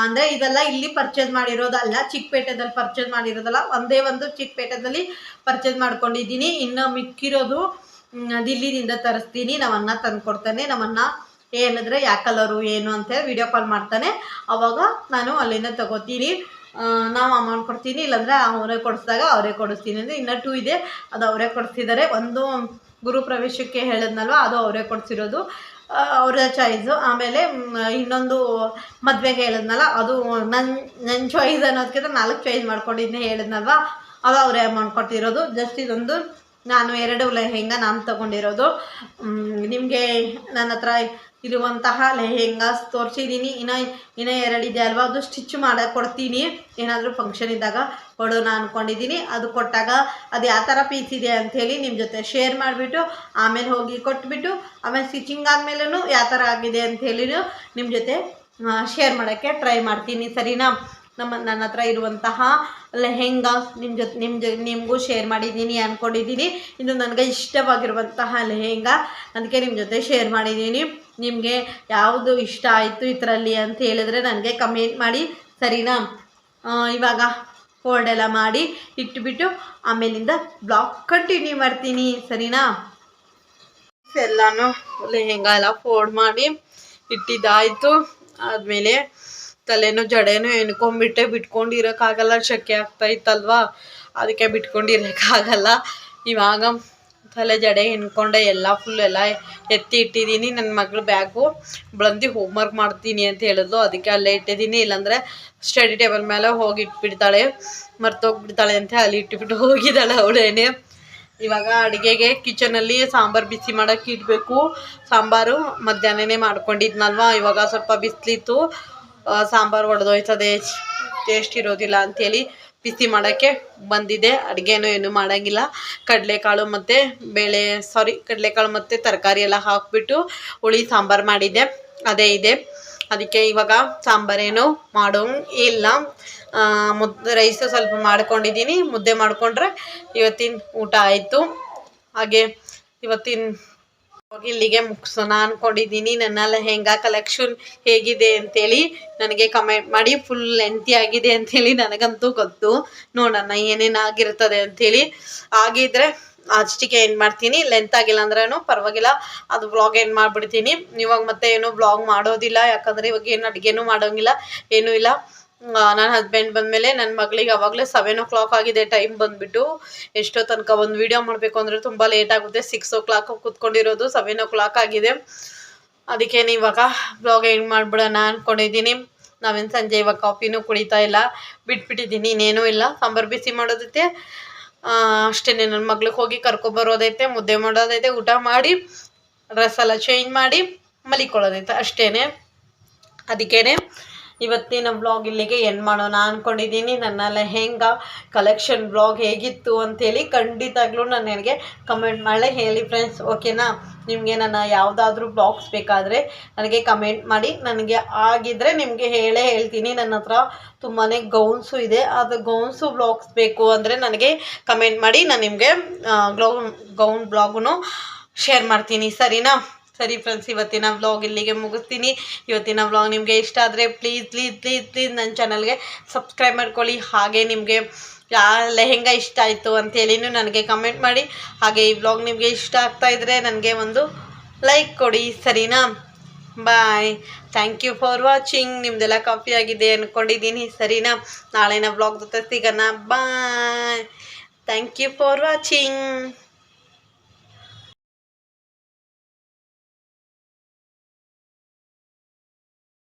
ಅಂದರೆ ಇದೆಲ್ಲ ಇಲ್ಲಿ ಪರ್ಚೇಸ್ ಮಾಡಿರೋದಲ್ಲ, ಚಿಕ್ಕಪೇಟೆದಲ್ಲಿ ಪರ್ಚೇಸ್ ಮಾಡಿರೋದಲ್ಲ. ಒಂದೇ ಒಂದು ಚಿಕ್ಕಪೇಟೆದಲ್ಲಿ ಪರ್ಚೇಸ್ ಮಾಡ್ಕೊಂಡಿದ್ದೀನಿ. ಇನ್ನು ಮಿಕ್ಕಿರೋದು ದಿಲ್ಲಿದಿಂದ ತರಿಸ್ತೀನಿ. ನಮ್ಮನ್ನ ತಂದು ಕೊಡ್ತಾನೆ. ನಮ್ಮನ್ನ ಹೇಳಿದ್ರೆ ಯಾವ ಕಲರು ಏನು ಅಂತೇಳಿ ವಿಡಿಯೋ ಕಾಲ್ ಮಾಡ್ತಾನೆ. ಆವಾಗ ನಾನು ಅಲ್ಲಿಂದ ತಗೋತೀನಿ. ನಾವು ಅಮೌಂಟ್ ಕೊಡ್ತೀನಿ, ಇಲ್ಲಾಂದರೆ ಅವರೇ ಕೊಡಿಸಿದಾಗ ಅವರೇ ಕೊಡಿಸ್ತೀನಿ. ಅಂದರೆ ಇನ್ನೂ 2 ಇದೆ, ಅದು ಅವರೇ ಕೊಡಿಸ್ತಿದ್ದಾರೆ. ಒಂದು ಗುರು ಪ್ರವೇಶಕ್ಕೆ ಹೇಳಿದ್ನಲ್ವ, ಅದು ಅವರೇ ಕೊಡಿಸಿರೋದು, ಅವರ ಚಾಯ್ಸು. ಆಮೇಲೆ ಇನ್ನೊಂದು ಮದುವೆಗೆ ಹೇಳಿದ್ನಲ್ಲ, ಅದು ನನ್ನ ಚಾಯ್ಸ್ ಅನ್ನೋದಕ್ಕಿಂತ 4 ಚಾಯ್ಸ್ ಮಾಡ್ಕೊಂಡಿದ್ದೆ ಹೇಳಿದ್ನಲ್ವ, ಅದು ಅವರೇ ಅಮೌಂಟ್ ಕೊಡ್ತಿರೋದು. ಜಸ್ಟ್ ಇದೊಂದು ನಾನು 2 ಲೆಹೆಂಗಾ ನಾನು ತೊಗೊಂಡಿರೋದು. ನಿಮಗೆ ನನ್ನ ಹತ್ರ ಇರುವಂತಹ ಲೆಹೆಂಗಾಸ್ ತೋರಿಸಿದ್ದೀನಿ. ಇನ್ನೂ 2 ಇದೆ ಅಲ್ವಾ, ಅದು ಸ್ಟಿಚ್ ಮಾಡೋಕ್ಕೆ ಕೊಡ್ತೀನಿ. ಏನಾದರೂ ಫಂಕ್ಷನ್ ಇದ್ದಾಗ ಕೊಡೋಣ ಅಂದ್ಕೊಂಡಿದ್ದೀನಿ. ಅದು ಕೊಟ್ಟಾಗ ಅದು ಯಾವ ಥರ ಪೀಸ್ ಇದೆ ಅಂಥೇಳಿ ನಿಮ್ಮ ಜೊತೆ ಶೇರ್ ಮಾಡಿಬಿಟ್ಟು ಆಮೇಲೆ ಹೋಗಿ ಕೊಟ್ಬಿಟ್ಟು ಆಮೇಲೆ ಸ್ಟಿಚಿಂಗ್ ಆದಮೇಲೂ ಯಾವ ಥರ ಆಗಿದೆ ಅಂಥೇಳಿ ನಿಮ್ಮ ಜೊತೆ ಶೇರ್ ಮಾಡೋಕ್ಕೆ ಟ್ರೈ ಮಾಡ್ತೀನಿ. ಸರಿನಾ? ನನ್ನ ಹತ್ರ ಇರುವಂತಹ ಲೆಹೆಂಗಾಸ್ ನಿಮಗೂ ಶೇರ್ ಮಾಡಿದ್ದೀನಿ ಅಂದ್ಕೊಂಡಿದ್ದೀನಿ. ಇದು ನನಗೆ ಇಷ್ಟವಾಗಿರುವಂತಹ ಲೆಹೆಂಗಾ, ಅದಕ್ಕೆ ನಿಮ್ಮ ಜೊತೆ ಶೇರ್ ಮಾಡಿದ್ದೀನಿ. ನಿಮಗೆ ಯಾವುದು ಇಷ್ಟ ಆಯಿತು ಇದರಲ್ಲಿ ಅಂತ ಹೇಳಿದ್ರೆ ನನಗೆ ಕಮೆಂಟ್ ಮಾಡಿ. ಸರಿನಾ? ಇವಾಗ ಫೋಲ್ಡೆಲ್ಲ ಮಾಡಿ ಇಟ್ಬಿಟ್ಟು ಆಮೇಲಿಂದ ಬ್ಲಾಗ್ ಕಂಟಿನ್ಯೂ ಮಾಡ್ತೀನಿ. ಸರಿನಾ? ಎಲ್ಲನೂ ಲೆಹೆಂಗಾ ಎಲ್ಲ ಫೋಲ್ಡ್ ಮಾಡಿ ಇಟ್ಟಿದ್ದಾಯಿತು. ಆದಮೇಲೆ ತಲೆನೂ ಜಡೆನೂ ಬಿಟ್ಕೊಂಡಿರೋಕ್ಕಾಗಲ್ಲ, ಶೆಕೆ ಆಗ್ತಾಯಿತ್ತಲ್ವ, ಅದಕ್ಕೆ ಬಿಟ್ಕೊಂಡಿರೋಕ್ಕಾಗಲ್ಲ. ಇವಾಗ ತಲೆ ಜಡೆ ಎಣ್ಕೊಂಡೆ ಎಲ್ಲ ಫುಲ್ ಎಲ್ಲ ಎತ್ತಿ ಇಟ್ಟಿದ್ದೀನಿ. ನನ್ನ ಮಗಳು ಬ್ಯಾಗು ಬಂದು ಹೋಮ್ವರ್ಕ್ ಮಾಡ್ತೀನಿ ಅಂತ ಹೇಳಿದ್ಲು, ಅದಕ್ಕೆ ಅಲ್ಲೇ ಇಟ್ಟಿದ್ದೀನಿ. ಇಲ್ಲಾಂದರೆ ಸ್ಟಡಿ ಟೇಬಲ್ ಮೇಲೆ ಹೋಗಿ ಇಟ್ಬಿಡ್ತಾಳೆ, ಮರ್ತೋಗ್ಬಿಡ್ತಾಳೆ ಅಂತ ಅಲ್ಲಿ ಇಟ್ಬಿಟ್ಟು ಹೋಗಿದ್ದಾಳೆ ಅವಳೇನೆ. ಇವಾಗ ಅಡುಗೆಗೆ ಕಿಚನಲ್ಲಿ ಸಾಂಬಾರು ಬಿಸಿ ಮಾಡೋಕ್ಕೆ ಇಡಬೇಕು. ಸಾಂಬಾರು ಮಧ್ಯಾಹ್ನನೇ ಮಾಡ್ಕೊಂಡಿದ್ನಲ್ವ, ಇವಾಗ ಸ್ವಲ್ಪ ಬಿಸಿಲಿತ್ತು, ಸಾಂಬಾರು ಒಡೆದೋಯ್ತದೆ, ಟೇಸ್ಟ್ ಇರೋದಿಲ್ಲ ಅಂಥೇಳಿ ಬಿಸಿ ಮಾಡೋಕ್ಕೆ ಬಂದಿದೆ. ಅಡುಗೆನೂ ಏನು ಮಾಡೋಂಗಿಲ್ಲ. ಕಡಲೆಕಾಳು ಮತ್ತು ಕಡಲೆಕಾಳು ಮತ್ತು ತರಕಾರಿ ಎಲ್ಲ ಹಾಕಿಬಿಟ್ಟು ಹುಳಿ ಸಾಂಬಾರು ಮಾಡಿದ್ದೆ, ಅದೇ ಇದೆ. ಅದಕ್ಕೆ ಇವಾಗ ಸಾಂಬಾರೇನು ಮಾಡೋಂಗಿಲ್ಲ. ರೈಸು ಸ್ವಲ್ಪ ಮಾಡ್ಕೊಂಡಿದ್ದೀನಿ. ಮುದ್ದೆ ಮಾಡಿಕೊಂಡ್ರೆ ಇವತ್ತಿನ ಊಟ ಆಯಿತು. ಹಾಗೆ ಇವತ್ತಿನ ಇಲ್ಲಿಗೆ ಮುಗಿಸೋಣ ಅಂದ್ಕೊಂಡಿದ್ದೀನಿ. ನನ್ನ ಲೆಹೆಂಗಾ ಕಲೆಕ್ಷನ್ ಹೇಗಿದೆ ಅಂತೇಳಿ ನನಗೆ ಕಮೆಂಟ್ ಮಾಡಿ. ಫುಲ್ ಲೆಂತಿ ಆಗಿದೆ ಅಂಥೇಳಿ ನನಗಂತೂ ಗೊತ್ತು. ನೋಡೋಣ ಏನೇನಾಗಿರ್ತದೆ ಅಂಥೇಳಿ. ಆಗಿದ್ರೆ ಅಷ್ಟಿಗೆ ಏನು ಮಾಡ್ತೀನಿ, ಲೆಂತ್ ಆಗಿಲ್ಲ ಅಂದ್ರೂ ಪರವಾಗಿಲ್ಲ, ಅದು ವ್ಲಾಗ್ ಏನು ಮಾಡಿಬಿಡ್ತೀನಿ. ಇವಾಗ ಮತ್ತೆ ಏನೂ ವ್ಲಾಗ್ ಮಾಡೋದಿಲ್ಲ, ಯಾಕಂದರೆ ಇವಾಗ ಏನು ಅಡುಗೆನೂ ಮಾಡೋಂಗಿಲ್ಲ, ಏನೂ ಇಲ್ಲ. ನನ್ನ ಹಸ್ಬೆಂಡ್ ಬಂದಮೇಲೆ ನನ್ನ ಮಗಳಿಗೆ ಆವಾಗಲೇ 7 o'clock ಆಗಿದೆ ಟೈಮ್ ಬಂದುಬಿಟ್ಟು. ಎಷ್ಟೋ ತನಕ ಒಂದು ವೀಡಿಯೋ ಮಾಡಬೇಕು ಅಂದರೆ ತುಂಬ ಲೇಟ್ ಆಗುತ್ತೆ. 6 o'clock ಕೂತ್ಕೊಂಡಿರೋದು 7 o'clock ಆಗಿದೆ. ಅದಕ್ಕೇನು ಇವಾಗ ಬ್ಲಾಗ್ ಏನು ಮಾಡಿಬಿಡೋಣ ಅಂದ್ಕೊಂಡಿದ್ದೀನಿ. ನಾವೇನು ಸಂಜೆ ಇವಾಗ ಕಾಫಿನೂ ಕುಡಿತಾ ಇಲ್ಲ, ಬಿಟ್ಬಿಟ್ಟಿದ್ದೀನಿ. ಇನ್ನೇನೂ ಇಲ್ಲ. ಸಾಂಬಾರು ಬಿಸಿ ಮಾಡೋದೈತೆ, ಅಷ್ಟೇ. ನನ್ನ ಮಗಳಿಗೆ ಹೋಗಿ ಕರ್ಕೊಬರೋದೈತೆ, ಮುದ್ದೆ ಮಾಡೋದೈತೆ, ಊಟ ಮಾಡಿ ಡ್ರೆಸ್ ಎಲ್ಲ ಚೇಂಜ್ ಮಾಡಿ ಮಲಿಕೊಳ್ಳೋದೈತೆ, ಅಷ್ಟೇ. ಅದಕ್ಕೇನೆ ಇವತ್ತಿನ ವ್ಲಾಗ್ ಇಲ್ಲಿಗೆ ಎಂಡ್ ಮಾಡೋಣ ಅಂದ್ಕೊಂಡಿದ್ದೀನಿ. ನನ್ನ ಲೆಹೆಂಗಾ ಕಲೆಕ್ಷನ್ ವ್ಲಾಗ್ ಹೇಗಿತ್ತು ಅಂಥೇಳಿ ಖಂಡಿತವಾಗ್ಲೂ ನನಗೆ ಕಮೆಂಟ್ ಮಾಡಲೇ ಹೇಳಿ ಫ್ರೆಂಡ್ಸ್, ಓಕೆನಾ? ನಿಮಗೆ ನನ್ನ ಯಾವುದಾದ್ರೂ ಬ್ಲಾಗ್ಸ್ ಬೇಕಾದರೆ ನನಗೆ ಕಮೆಂಟ್ ಮಾಡಿ. ನನಗೆ ಆಗಿದ್ದರೆ ನಿಮಗೆ ಹೇಳ್ತೀನಿ. ನನ್ನ ಹತ್ರ ತುಂಬಾ ಗೌನ್ಸು ಇದೆ. ಅದು ಗೌನ್ಸು ಬ್ಲಾಗ್ಸ್ ಬೇಕು ಅಂದರೆ ನನಗೆ ಕಮೆಂಟ್ ಮಾಡಿ. ನಾನು ನಿಮಗೆ ಗೌನ್ ಬ್ಲಾಗನ್ನು ಶೇರ್ ಮಾಡ್ತೀನಿ, ಸರಿನಾ? ಸರಿ ಫ್ರೆಂಡ್ಸ್, ಇವತ್ತಿನ ವ್ಲಾಗ್ ಇಲ್ಲಿಗೆ ಮುಗಿಸ್ತೀನಿ. ಇವತ್ತಿನ ವ್ಲಾಗ್ ನಿಮಗೆ ಇಷ್ಟ ಆದರೆ ಪ್ಲೀಸ್ ನನ್ನ ಚಾನಲ್ಗೆ ಸಬ್ಸ್ಕ್ರೈಬ್ ಮಾಡ್ಕೊಳ್ಳಿ. ಹಾಗೆ ನಿಮಗೆ ಲೆಹೆಂಗಾ ಇಷ್ಟ ಆಯಿತು ಅಂತೇಳಿನೂ ನನಗೆ ಕಮೆಂಟ್ ಮಾಡಿ. ಹಾಗೆ ಈ ವ್ಲಾಗ್ ನಿಮಗೆ ಇಷ್ಟ ಆಗ್ತಾಯಿದ್ರೆ ನನಗೆ ಒಂದು ಲೈಕ್ ಕೊಡಿ, ಸರಿನಾ? Bye. Thank you for watching. ನಿಮ್ಮದೆಲ್ಲ ಕಾಫಿ ಆಗಿದೆ ಅಂದ್ಕೊಂಡಿದ್ದೀನಿ, ಸರಿನಾ? ನಾಳೆನ ವ್ಲಾಗ್ ಜೊತೆ ಸಿಗೋಣ. Bye. Thank you for watching.